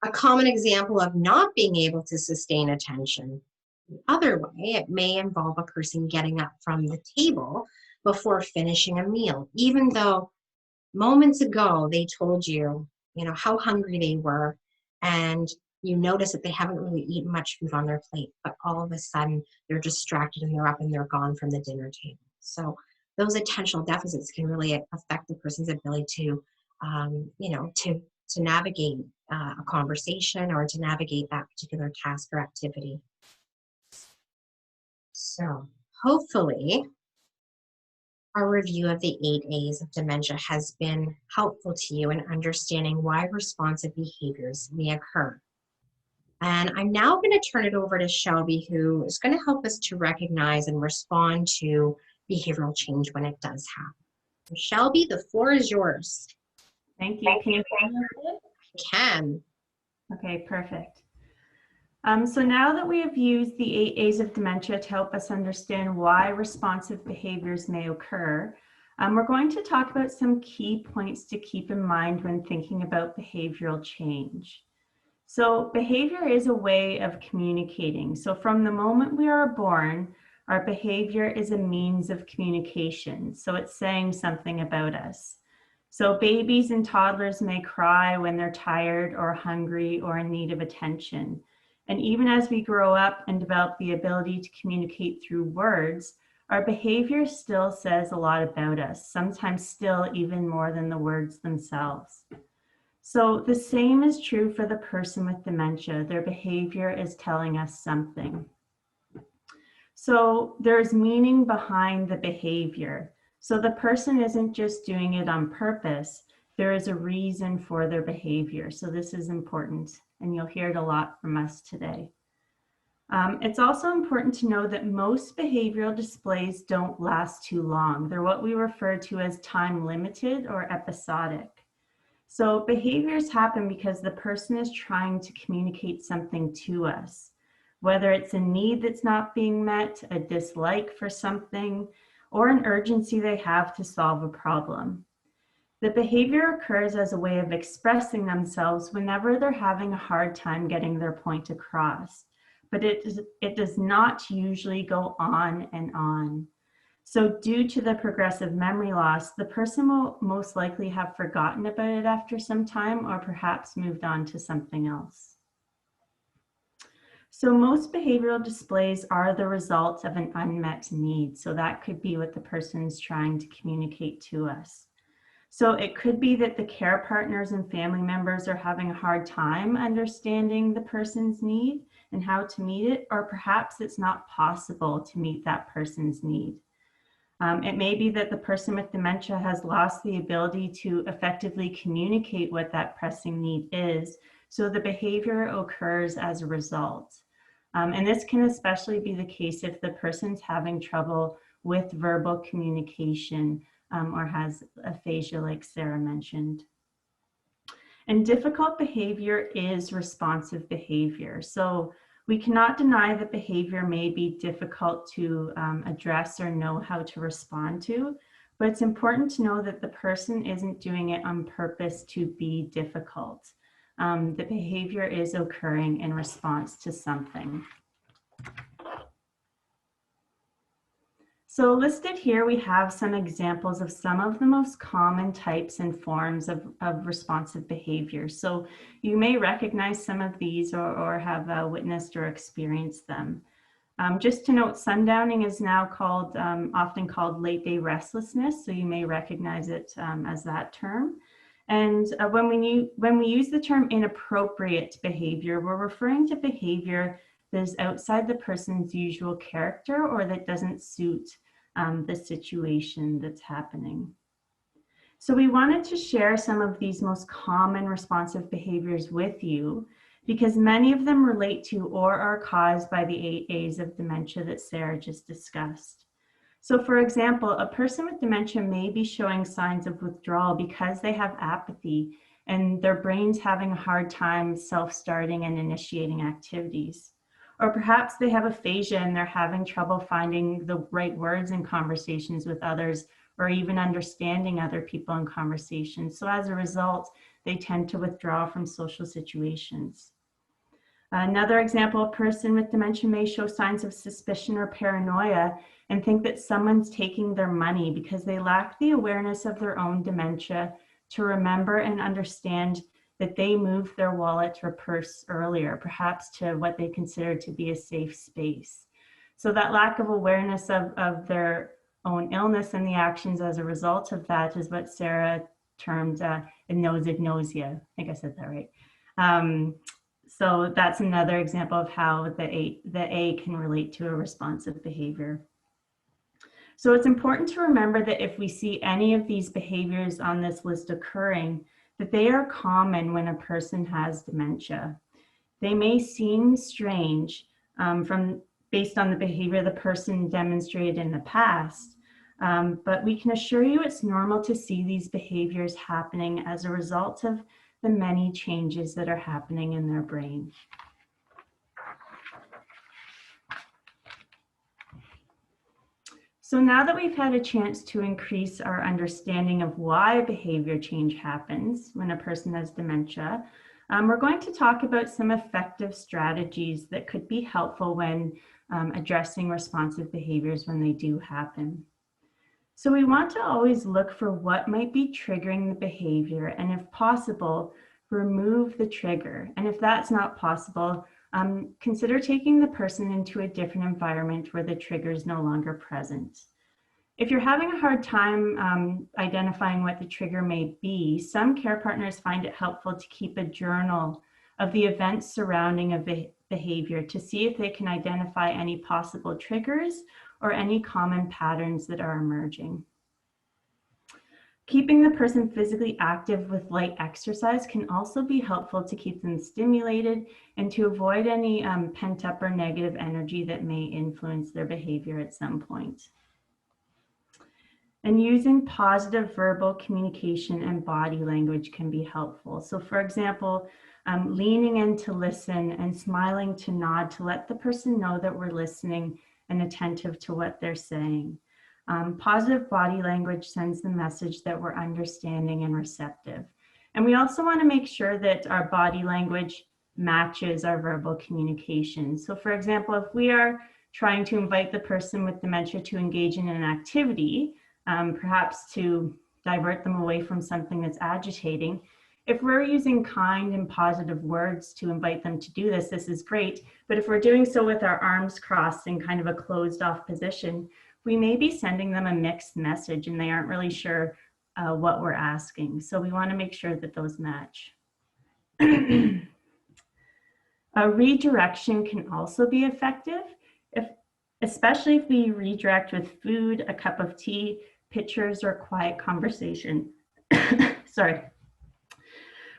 A common example of not being able to sustain attention the other way, it may involve a person getting up from the table before finishing a meal, even though moments ago they told you, how hungry they were, and you notice that they haven't really eaten much food on their plate, but all of a sudden they're distracted and they're up and they're gone from the dinner table. So those attentional deficits can really affect the person's ability to, to navigate a conversation or to navigate that particular task or activity. So hopefully Our review of the 8 A's of dementia has been helpful to you in understanding why responsive behaviors may occur. And I'm now going to turn it over to Shelby, who is going to help us to recognize and respond to behavioral change when it does happen. Shelby, the floor is yours. Thank you. Can you hear me okay? I can. Okay, perfect. So now that we have used the 8 A's of dementia to help us understand why responsive behaviors may occur, we're going to talk about some key points to keep in mind when thinking about behavioral change. So behavior is a way of communicating. So from the moment we are born, our behavior is a means of communication. So it's saying something about us. So babies and toddlers may cry when they're tired or hungry or in need of attention. And even as we grow up and develop the ability to communicate through words, our behavior still says a lot about us, sometimes still even more than the words themselves. So the same is true for the person with dementia. Their behavior is telling us something. So there's meaning behind the behavior. So the person isn't just doing it on purpose. There is a reason for their behavior. So this is important, and you'll hear it a lot from us today. It's also important to know that most behavioral displays don't last too long. They're what we refer to as time limited or episodic. So behaviors happen because the person is trying to communicate something to us, whether it's a need that's not being met, a dislike for something, or an urgency they have to solve a problem. The behavior occurs as a way of expressing themselves whenever they're having a hard time getting their point across, but it does not usually go on and on. So due to the progressive memory loss, the person will most likely have forgotten about it after some time or perhaps moved on to something else. So most behavioral displays are the result of an unmet need. So that could be what the person's trying to communicate to us. So it could be that the care partners and family members are having a hard time understanding the person's need and how to meet it, or perhaps it's not possible to meet that person's need. It may be that the person with dementia has lost the ability to effectively communicate what that pressing need is, so the behavior occurs as a result. And this can especially be the case if the person's having trouble with verbal communication or has aphasia like Sarah mentioned. And difficult behavior is responsive behavior. So we cannot deny that behavior may be difficult to address or know how to respond to, but it's important to know that the person isn't doing it on purpose to be difficult. The behavior is occurring in response to something. So listed here, we have some examples of some of the most common types and forms of responsive behavior. So you may recognize some of these or have witnessed or experienced them. Just to note, sundowning is now called, often called late day restlessness. So you may recognize it as that term. And when we use the term inappropriate behavior, we're referring to behavior that is outside the person's usual character or that doesn't suit the situation that's happening. So we wanted to share some of these most common responsive behaviors with you because many of them relate to or are caused by the 8 A's of dementia that Sarah just discussed. So for example, a person with dementia may be showing signs of withdrawal because they have apathy and their brain's having a hard time self-starting and initiating activities. Or perhaps they have aphasia and they're having trouble finding the right words in conversations with others or even understanding other people in conversations. So as a result, they tend to withdraw from social situations. Another example, a person with dementia may show signs of suspicion or paranoia and think that someone's taking their money because they lack the awareness of their own dementia to remember and understand that they moved their wallet or purse earlier, perhaps to what they consider to be a safe space. So that lack of awareness of their own illness and the actions as a result of that is what Sarah termed Anosognosia. I think I said that right. So that's another example of how the A can relate to a responsive behavior. So it's important to remember that if we see any of these behaviors on this list occurring, that they are common when a person has dementia. They may seem strange based on the behavior the person demonstrated in the past, but we can assure you it's normal to see these behaviors happening as a result of the many changes that are happening in their brain. So now that we've had a chance to increase our understanding of why behavior change happens when a person has dementia, we're going to talk about some effective strategies that could be helpful when addressing responsive behaviors when they do happen. So we want to always look for what might be triggering the behavior, and if possible, remove the trigger. And if that's not possible, consider taking the person into a different environment where the trigger is no longer present. If you're having a hard time identifying what the trigger may be, some care partners find it helpful to keep a journal of the events surrounding a behavior to see if they can identify any possible triggers or any common patterns that are emerging. Keeping the person physically active with light exercise can also be helpful to keep them stimulated and to avoid any pent up or negative energy that may influence their behavior at some point. And using positive verbal communication and body language can be helpful. So for example, leaning in to listen and smiling to nod to let the person know that we're listening and attentive to what they're saying. Positive body language sends the message that we're understanding and receptive. And we also want to make sure that our body language matches our verbal communication. So for example, if we are trying to invite the person with dementia to engage in an activity, perhaps to divert them away from something that's agitating, if we're using kind and positive words to invite them to do this, this is great. But if we're doing so with our arms crossed in kind of a closed off position, we may be sending them a mixed message and they aren't really sure what we're asking. So we want to make sure that those match. A redirection can also be effective, especially if we redirect with food, a cup of tea, pictures, or quiet conversation. Sorry.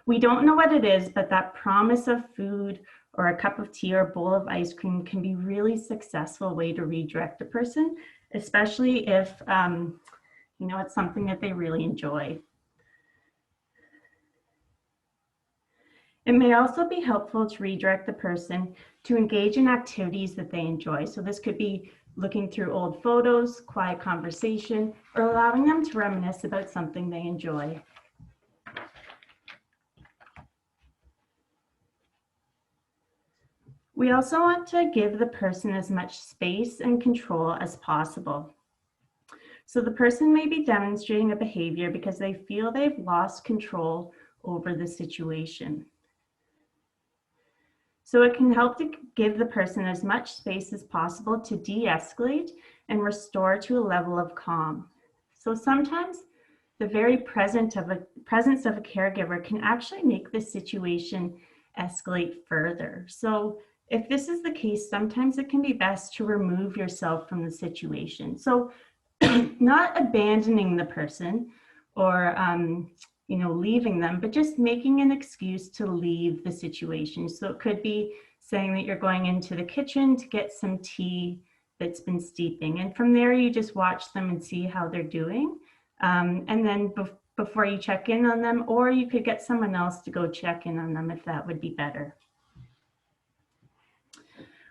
We don't know what it is, but that promise of food or a cup of tea or a bowl of ice cream can be really successful way to redirect a person, especially if it's something that they really enjoy. It may also be helpful to redirect the person to engage in activities that they enjoy. So this could be looking through old photos, quiet conversation, or allowing them to reminisce about something they enjoy. We also want to give the person as much space and control as possible. So the person may be demonstrating a behavior because they feel they've lost control over the situation. So it can help to give the person as much space as possible to de-escalate and restore to a level of calm. So sometimes the very presence of a caregiver can actually make the situation escalate further. So if this is the case, sometimes it can be best to remove yourself from the situation. So not abandoning the person or leaving them, but just making an excuse to leave the situation. So it could be saying that you're going into the kitchen to get some tea that's been steeping. And from there, you just watch them and see how they're doing. And then before you check in on them, or you could get someone else to go check in on them if that would be better.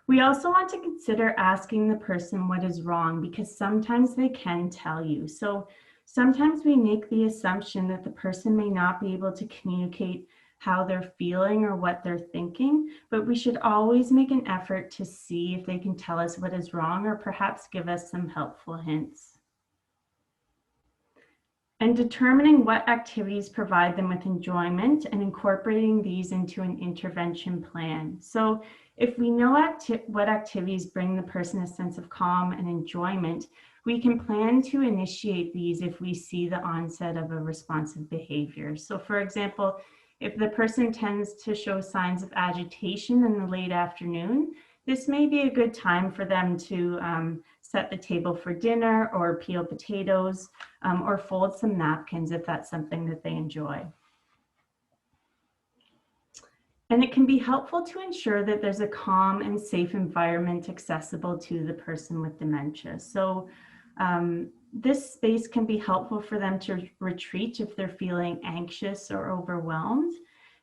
We also want to consider asking the person what is wrong, because sometimes they can tell you. So sometimes we make the assumption that the person may not be able to communicate how they're feeling or what they're thinking, but we should always make an effort to see if they can tell us what is wrong or perhaps give us some helpful hints. And determining what activities provide them with enjoyment and incorporating these into an intervention plan. So if we know what activities bring the person a sense of calm and enjoyment, we can plan to initiate these if we see the onset of a responsive behavior. So for example, if the person tends to show signs of agitation in the late afternoon, this may be a good time for them to set the table for dinner or peel potatoes or fold some napkins if that's something that they enjoy. And it can be helpful to ensure that there's a calm and safe environment accessible to the person with dementia. So this space can be helpful for them to retreat if they're feeling anxious or overwhelmed.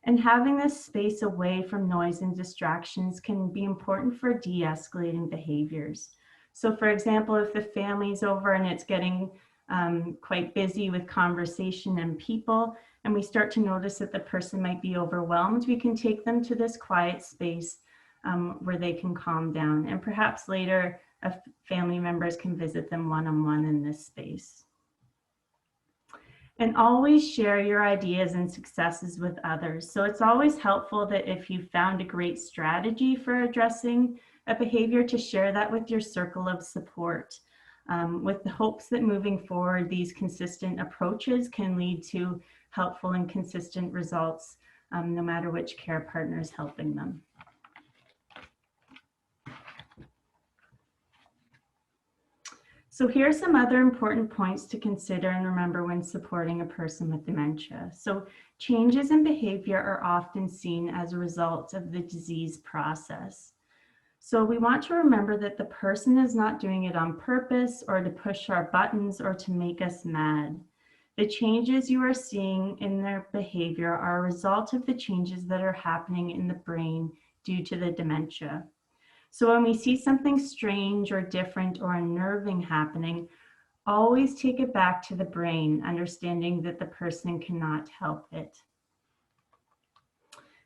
And having this space away from noise and distractions can be important for de-escalating behaviors. So for example, if the family's over and it's getting quite busy with conversation and people, and we start to notice that the person might be overwhelmed, we can take them to this quiet space where they can calm down. And perhaps later, family members can visit them one-on-one in this space. And always share your ideas and successes with others. So it's always helpful that if you found a great strategy for addressing a behavior, to share that with your circle of support, with the hopes that moving forward, these consistent approaches can lead to helpful and consistent results, no matter which care partner is helping them. So here are some other important points to consider and remember when supporting a person with dementia. So changes in behavior are often seen as a result of the disease process. So we want to remember that the person is not doing it on purpose or to push our buttons or to make us mad. The changes you are seeing in their behavior are a result of the changes that are happening in the brain due to the dementia. So when we see something strange or different or unnerving happening, always take it back to the brain, understanding that the person cannot help it.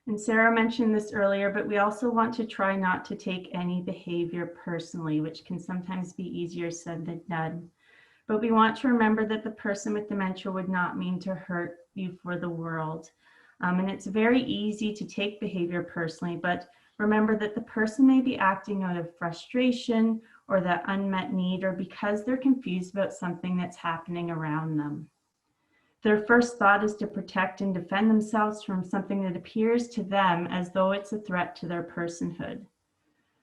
And Sarah mentioned this earlier, but we also want to try not to take any behavior personally, which can sometimes be easier said than done. But we want to remember that the person with dementia would not mean to hurt you for the world. And it's very easy to take behavior personally, but remember that the person may be acting out of frustration or that unmet need, or because they're confused about something that's happening around them. Their first thought is to protect and defend themselves from something that appears to them as though it's a threat to their personhood.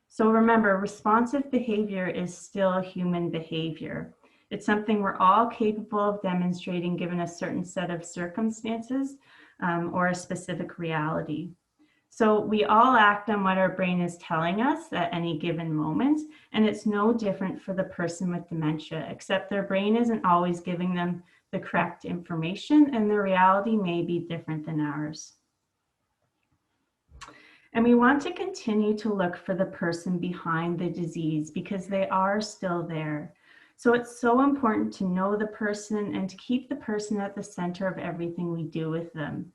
So remember, responsive behavior is still human behavior. It's something we're all capable of demonstrating given a certain set of circumstances or a specific reality. So we all act on what our brain is telling us at any given moment, and it's no different for the person with dementia, except their brain isn't always giving them the correct information, and the reality may be different than ours. And we want to continue to look for the person behind the disease because they are still there. So it's so important to know the person and to keep the person at the center of everything we do with them,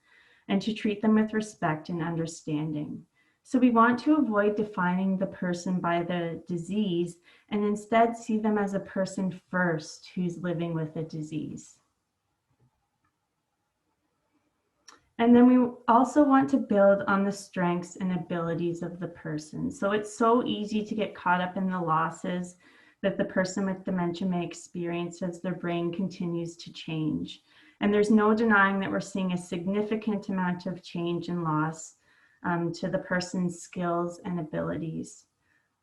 and to treat them with respect and understanding. So we want to avoid defining the person by the disease and instead see them as a person first who's living with a disease. And then we also want to build on the strengths and abilities of the person. So it's so easy to get caught up in the losses that the person with dementia may experience as their brain continues to change. And there's no denying that we're seeing a significant amount of change and loss to the person's skills and abilities.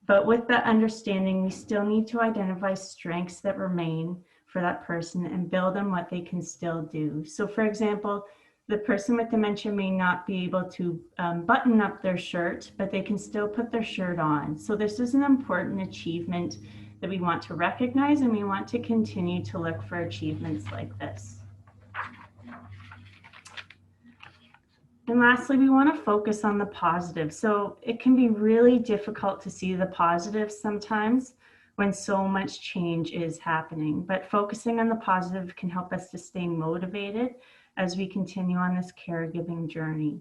But with that understanding, we still need to identify strengths that remain for that person and build on what they can still do. So for example, the person with dementia may not be able to button up their shirt, but they can still put their shirt on. So this is an important achievement that we want to recognize, and we want to continue to look for achievements like this. And lastly, we want to focus on the positive. So it can be really difficult to see the positives sometimes when so much change is happening, but focusing on the positive can help us to stay motivated as we continue on this caregiving journey.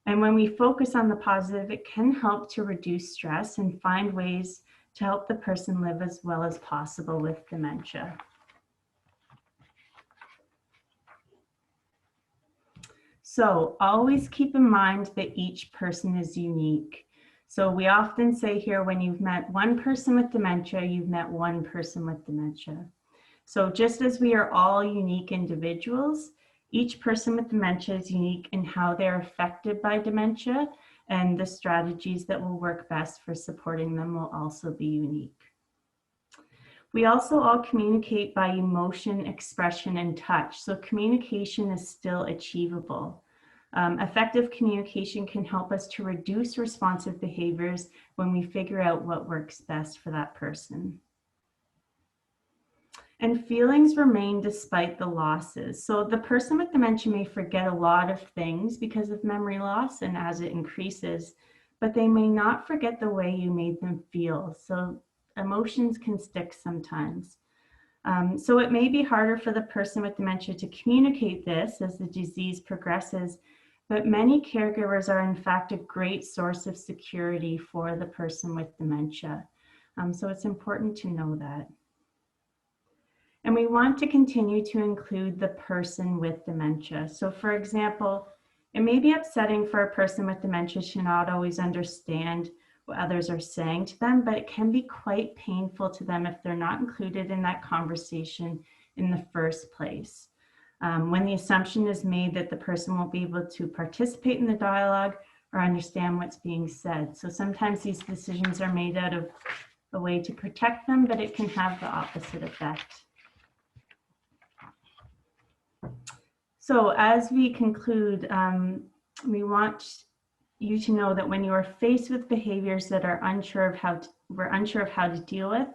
And when we focus on the positive, it can help to reduce stress and find ways to help the person live as well as possible with dementia. So always keep in mind that each person is unique. So we often say here, when you've met one person with dementia, you've met one person with dementia. So just as we are all unique individuals, each person with dementia is unique in how they're affected by dementia and the strategies that will work best for supporting them will also be unique. We also all communicate by emotion, expression, and touch. So communication is still achievable. Effective communication can help us to reduce responsive behaviors when we figure out what works best for that person. And feelings remain despite the losses. So the person with dementia may forget a lot of things because of memory loss and as it increases, but they may not forget the way you made them feel. So emotions can stick sometimes. So it may be harder for the person with dementia to communicate this as the disease progresses, but many caregivers are in fact a great source of security for the person with dementia. So it's important to know that. And we want to continue to include the person with dementia. So for example, it may be upsetting for a person with dementia to not always understand what others are saying to them, but it can be quite painful to them if they're not included in that conversation in the first place. When the assumption is made that the person won't be able to participate in the dialogue or understand what's being said. So sometimes these decisions are made out of a way to protect them, but it can have the opposite effect. So as we conclude, we want you to know that when you are faced with behaviors that are we're unsure of how to deal with,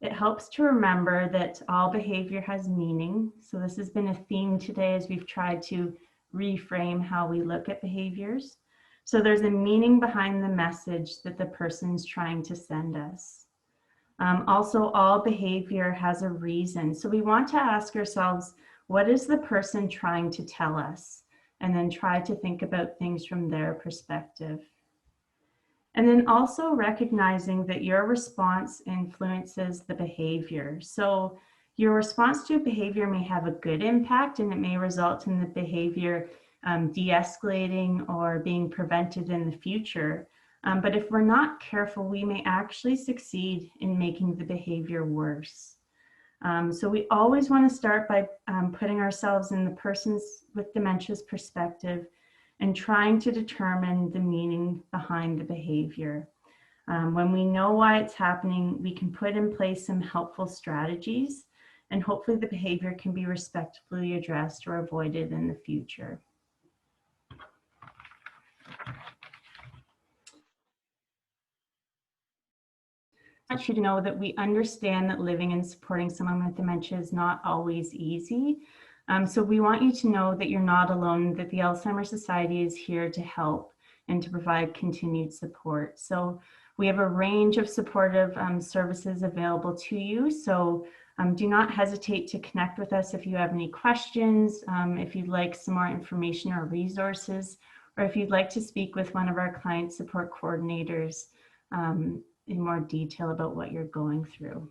it helps to remember that all behavior has meaning. So this has been a theme today as we've tried to reframe how we look at behaviors. So there's a meaning behind the message that the person's trying to send us. Also, all behavior has a reason. So we want to ask ourselves, what is the person trying to tell us? And then try to think about things from their perspective. And then also recognizing that your response influences the behavior. So your response to a behavior may have a good impact and it may result in the behavior de-escalating or being prevented in the future. But if we're not careful, we may actually succeed in making the behavior worse. So we always want to start by putting ourselves in the person's with dementia's perspective and trying to determine the meaning behind the behavior. When we know why it's happening, we can put in place some helpful strategies, and hopefully the behavior can be respectfully addressed or avoided in the future. I want you to know that we understand that living and supporting someone with dementia is not always easy. So we want you to know that you're not alone, that the Alzheimer's Society is here to help and to provide continued support. So we have a range of supportive services available to you. So do not hesitate to connect with us if you have any questions, if you'd like some more information or resources, or if you'd like to speak with one of our client support coordinators in more detail about what you're going through.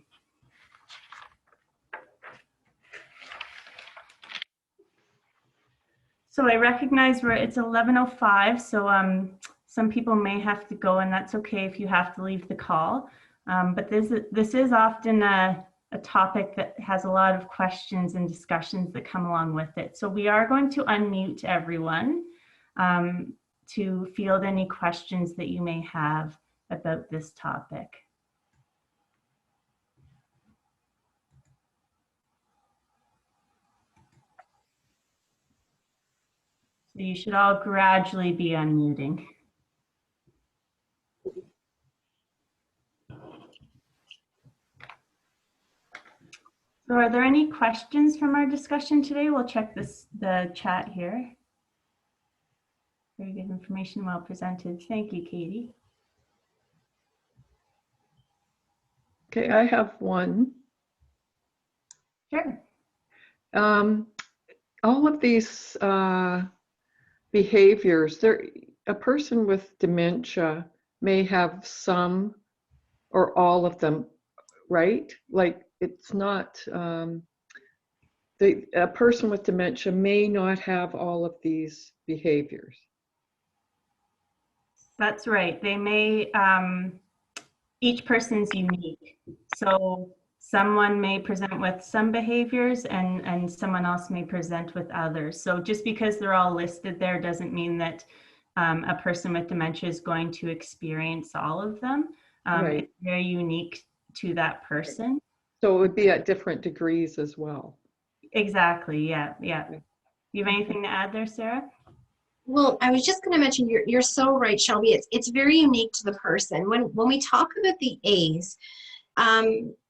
So I recognize it's 11:05, so some people may have to go, and that's okay if you have to leave the call. But this is often a topic that has a lot of questions and discussions that come along with it. So we are going to unmute everyone to field any questions that you may have about this topic. So you should all gradually be unmuting. So are there any questions from our discussion today? We'll check the chat here. Very good information, well presented. Thank you, Katie. Okay, I have one. Sure. All of these behaviors, a person with dementia may have some or all of them, right? Like it's not, a person with dementia may not have all of these behaviors. That's right. They may, each person's unique. So someone may present with some behaviors and someone else may present with others. So just because they're all listed there doesn't mean that a person with dementia is going to experience all of them. Right. It's very unique to that person. So it would be at different degrees as well. Exactly. Yeah. Yeah. Okay. You have anything to add there, Sarah? Well, I was just going to mention, you're so right, Shelby. It's very unique to the person. When we talk about the A's,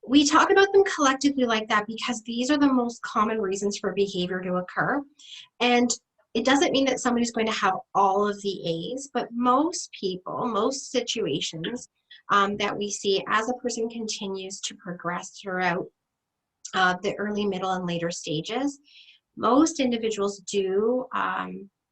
we talk about them collectively like that because these are the most common reasons for behavior to occur. And it doesn't mean that somebody's going to have all of the A's, but most people, most situations that we see as a person continues to progress throughout the early, middle, and later stages, most individuals do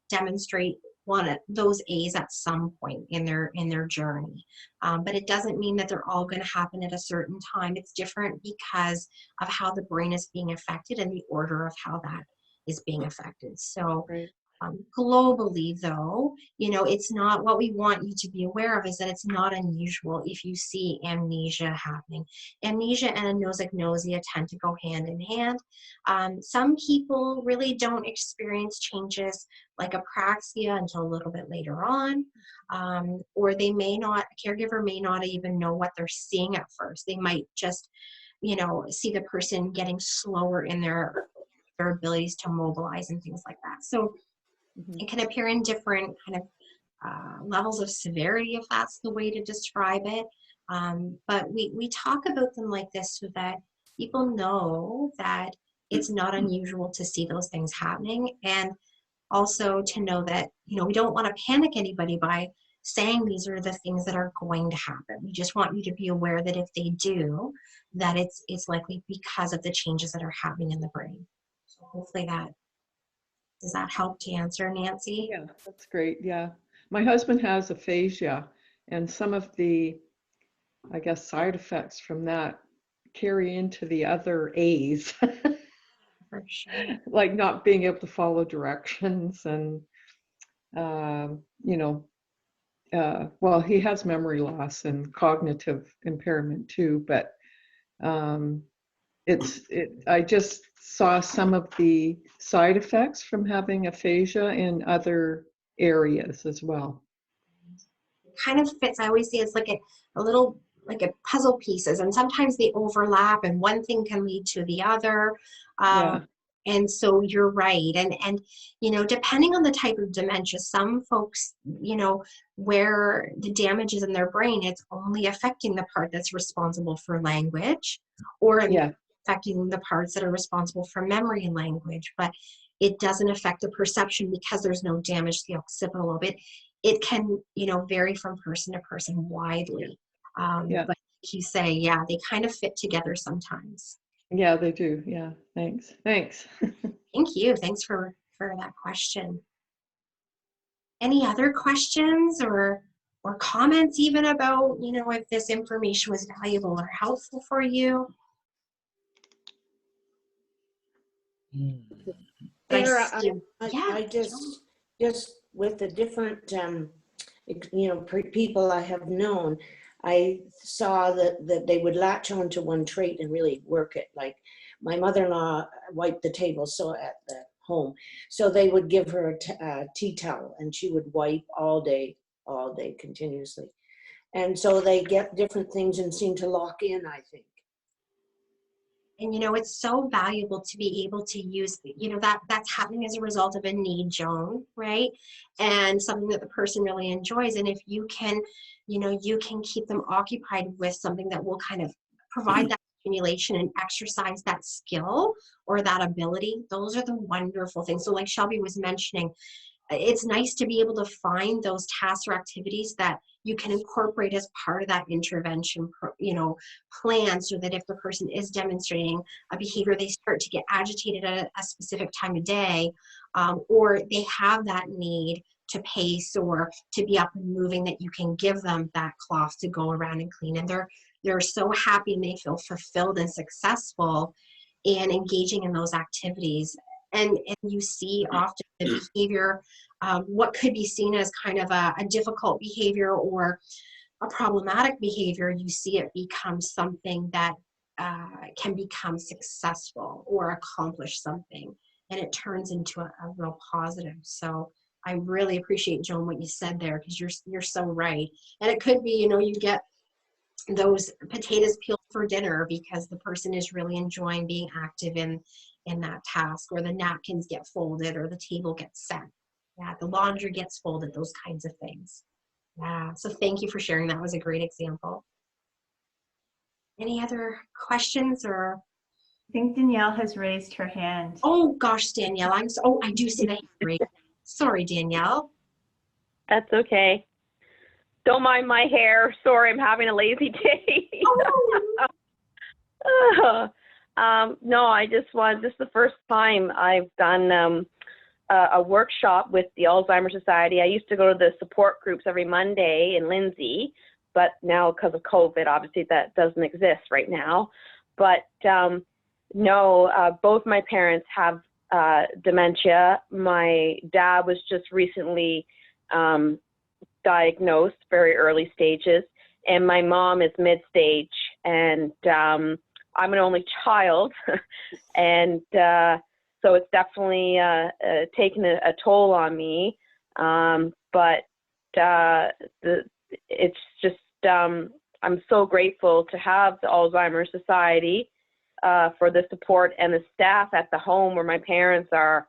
demonstrate one of those A's at some point in their journey, but it doesn't mean that they're all going to happen at a certain time. It's different because of how the brain is being affected and the order of how that is being affected. So Right. globally, though, it's not, what we want you to be aware of is that it's not unusual if you see amnesia happening. Amnesia and anosognosia tend to go hand in hand. Some people really don't experience changes like apraxia until a little bit later on, or they may not, a caregiver may not even know what they're seeing at first. They might just, see the person getting slower in their abilities to mobilize and things like that. So Mhm. it can appear in different kind of levels of severity, if that's the way to describe it. But we talk about them like this so that people know that it's not unusual to see those things happening, and also to know that, we don't want to panic anybody by saying these are the things that are going to happen. We just want you to be aware that if they do, that it's likely because of the changes that are happening in the brain. So hopefully does that help to answer, Nancy? Yeah, that's great. Yeah. My husband has aphasia, and some of the, I guess, side effects from that carry into the other A's, For sure. like not being able to follow directions and, you know, well, he has memory loss and cognitive impairment too, but um, I just saw some of the side effects from having aphasia in other areas as well. Kind of fits. I always say it's like a little like a puzzle pieces, and sometimes they overlap, and one thing can lead to the other. Yeah, And so you're right, and depending on the type of dementia, some folks, where the damage is in their brain, it's only affecting the part that's responsible for language, or yeah, affecting the parts that are responsible for memory and language, but it doesn't affect the perception because there's no damage to the occipital lobe. It can, vary from person to person widely. yeah, But like you say, yeah, they kind of fit together sometimes. yeah, they do. Yeah, thanks. Thanks. Thank you. Thanks for that question. Any other questions or comments even about, if this information was valuable or helpful for you? But Sarah, yeah, I just with the different, people I have known, I saw that they would latch on to one trait and really work it. Like my mother-in-law wiped the table so at the home, so they would give her a tea towel and she would wipe all day continuously. And so they get different things and seem to lock in, I think. and it's so valuable to be able to use, that's happening as a result of a need, Joan, right? And something that the person really enjoys. And if you can, you can keep them occupied with something that will kind of provide that stimulation and exercise that skill or that ability, those are the wonderful things. So like Shelby was mentioning, it's nice to be able to find those tasks or activities that you can incorporate as part of that intervention, plan, so that if the person is demonstrating a behavior, they start to get agitated at a specific time of day, or they have that need to pace or to be up and moving, that you can give them that cloth to go around and clean, and they're so happy and they feel fulfilled and successful in engaging in those activities. And you see often the behavior, what could be seen as kind of a difficult behavior or a problematic behavior, you see it become something that can become successful or accomplish something, and it turns into a real positive. So I really appreciate, Joan, what you said there, because you're so right. And it could be, you get those potatoes peeled for dinner because the person is really enjoying being active in that task, or the napkins get folded, or the table gets set. Yeah, the laundry gets folded, those kinds of things. Yeah, so thank you for sharing. That was a great example. Any other questions or? I think Danielle has raised her hand. Oh gosh, Danielle, I do see the hand raised. Sorry, Danielle. That's okay. Don't mind my hair. Sorry, I'm having a lazy day. Oh. No, this is the first time I've done a workshop with the Alzheimer's Society. I used to go to the support groups every Monday in Lindsay, but now because of COVID, obviously that doesn't exist right now. But no, both my parents have dementia. My dad was just recently diagnosed, very early stages, and my mom is mid-stage, and I'm an only child, and so it's definitely taken a toll on me. But it's just, I'm so grateful to have the Alzheimer's Society for the support, and the staff at the home where my parents are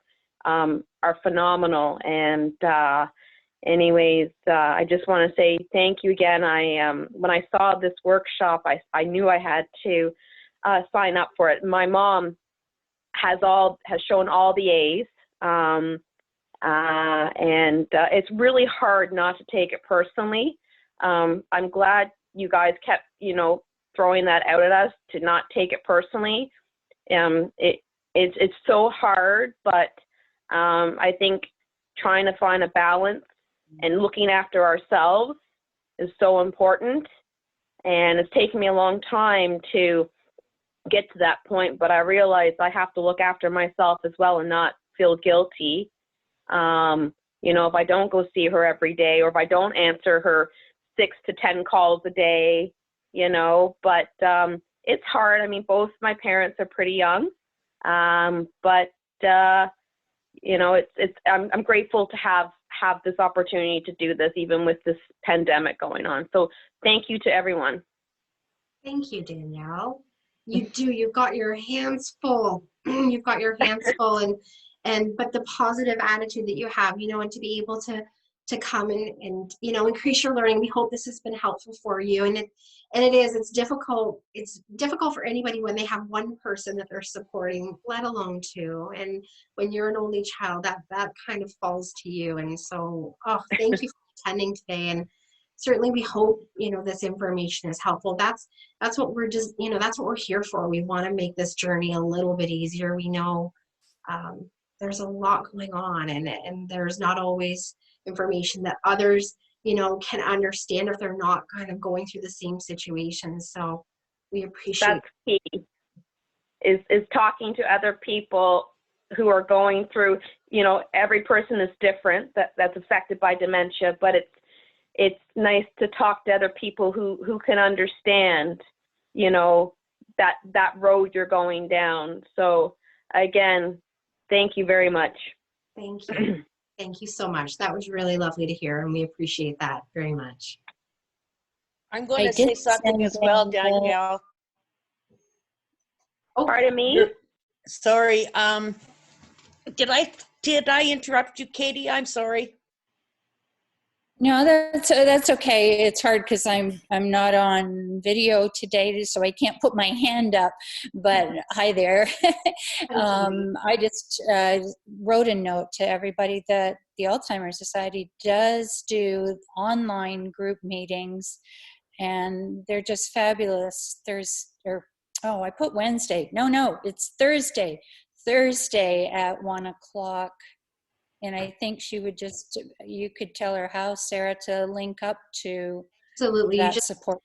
phenomenal. And anyways, I just want to say thank you again. When I saw this workshop, I knew I had to sign up for it. My mom has shown all the A's, and it's really hard not to take it personally. I'm glad you guys kept, throwing that out at us to not take it personally. It's so hard, but I think trying to find a balance and looking after ourselves is so important. And it's taken me a long time to get to that point, but I realized I have to look after myself as well and not feel guilty. If I don't go see her every day, or if I don't answer her 6 to 10 calls a day, but it's hard. I mean, both my parents are pretty young, but I'm grateful to have this opportunity to do this, even with this pandemic going on. So thank you to everyone. Thank you, Danielle. You've got your hands full. You've got your hands full, but the positive attitude that you have, and to be able to come and increase your learning. We hope this has been helpful for you. And it's difficult. It's difficult for anybody when they have one person that they're supporting, let alone two. And when you're an only child, that kind of falls to you. And so, thank you for attending today. And certainly we hope, this information is helpful. That's what we're just, that's what we're here for. We want to make this journey a little bit easier. We know there's a lot going on, and there's not always information that others, can understand if they're not kind of going through the same situation. So we appreciate that's key, is talking to other people who are going through, every person is different that's affected by dementia, but it's nice to talk to other people who can understand, that road you're going down. So again, thank you very much. Thank you. Thank you so much. That was really lovely to hear, and we appreciate that very much. I'm going to say something as well, Danielle. Oh, Pardon me? Sorry. Did I interrupt you, Katie? I'm sorry. No, that's okay. It's hard because I'm not on video today, so I can't put my hand up. But hi there. I just wrote a note to everybody that the Alzheimer's Society does do online group meetings, and they're just fabulous. I put Wednesday. No, it's Thursday. Thursday at 1 o'clock. And I think you could tell her how, Sarah, to link up to absolutely. that support.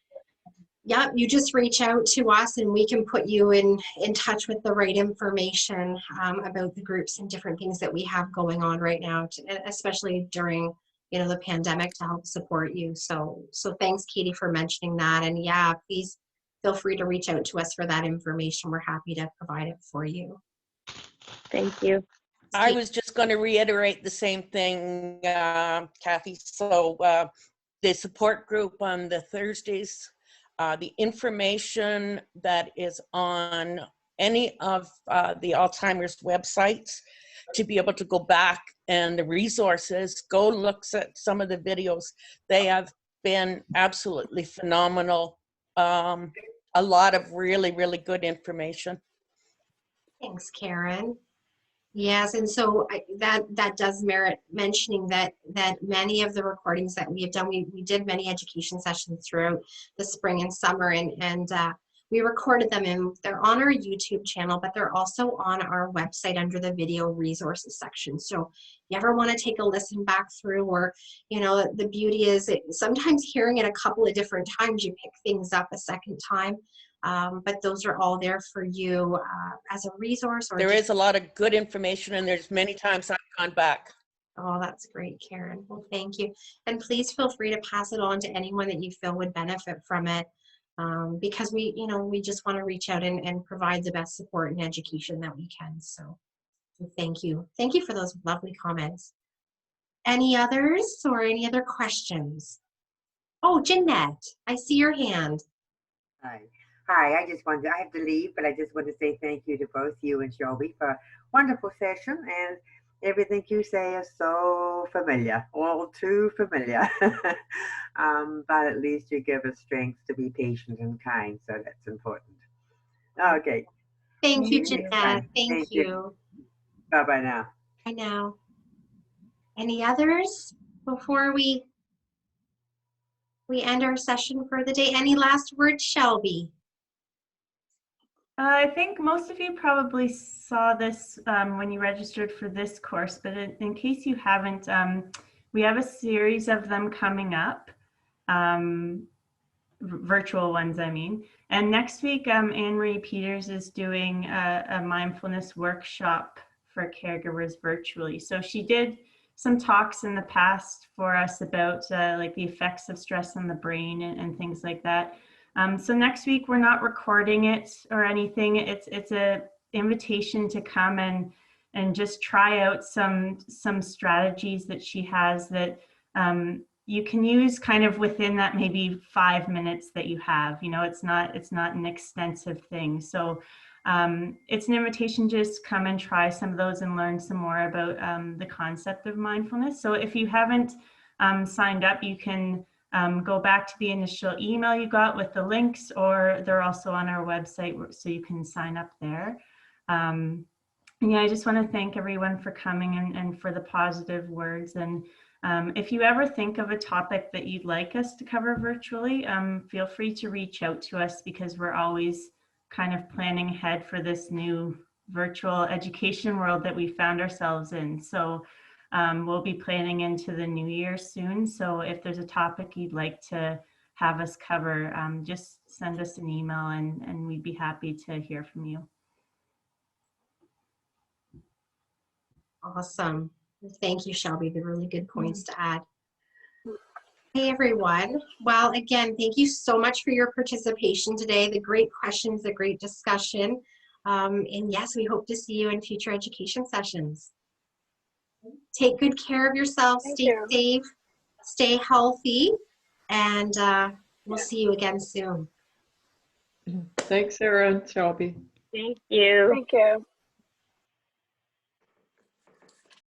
Yeah, you just reach out to us and we can put you in touch with the right information about the groups and different things that we have going on right now, especially during the pandemic, to help support you. So thanks, Katie, for mentioning that. And yeah, please feel free to reach out to us for that information. We're happy to provide it for you. Thank you. I was just going to reiterate the same thing, Kathy. So the support group on the Thursdays, the information that is on any of the Alzheimer's websites, to be able to go back, and the resources, go look at some of the videos. They have been absolutely phenomenal. A lot of really, really good information. Thanks, Karen. Yes, and so that does merit mentioning that many of the recordings that we have done, we did many education sessions throughout the spring and summer, and we recorded them, and they're on our YouTube channel, but they're also on our website under the video resources section. So if you ever want to take a listen back through, or, you know, the beauty is sometimes hearing it a couple of different times, you pick things up a second time. But those are all there for you as a resource. Or there is a lot of good information, and there's many times I've gone back. Oh, that's great, Karen. Well, thank you. And please feel free to pass it on to anyone that you feel would benefit from it. Because we just want to reach out and provide the best support and education that we can. So thank you. Thank you for those lovely comments. Any others or any other questions? Oh, Jeanette, I see your hand. Hi, I have to leave, but I just want to say thank you to both you and Shelby for a wonderful session, and everything you say is so familiar, all too familiar. But at least you give us strength to be patient and kind, so that's important. Okay. Thank you, Jeanette. Thank you. Bye-bye now. Bye now. Any others before we end our session for the day? Any last words, Shelby? I think most of you probably saw this when you registered for this course, but in case you haven't, we have a series of them coming up, virtual ones, I mean. And next week, Anne-Marie Peters is doing a mindfulness workshop for caregivers virtually. So she did some talks in the past for us about like the effects of stress on the brain and things like that. So next week we're not recording it or anything. It's a invitation to come and just try out some strategies that she has that you can use kind of within that maybe 5 minutes that you have. You know, it's not an extensive thing. So it's an invitation to just come and try some of those and learn some more about the concept of mindfulness. So if you haven't signed up, you can go back to the initial email you got with the links, or they're also on our website, so you can sign up there. And yeah, I just want to thank everyone for coming and for the positive words. And if you ever think of a topic that you'd like us to cover virtually, feel free to reach out to us, because we're always kind of planning ahead for this new virtual education world that we found ourselves in. So we'll be planning into the new year soon. So if there's a topic you'd like to have us cover, just send us an email and we'd be happy to hear from you. Awesome. Thank you, Shelby. They're really good points to add. Hey, everyone. Well, again, thank you so much for your participation today, the great questions, the great discussion. And yes, we hope to see you in future education sessions. Take good care of yourself, stay safe, stay healthy, and we'll see you again soon. Thanks, Sarah and Shelby. Thank you. Thank you.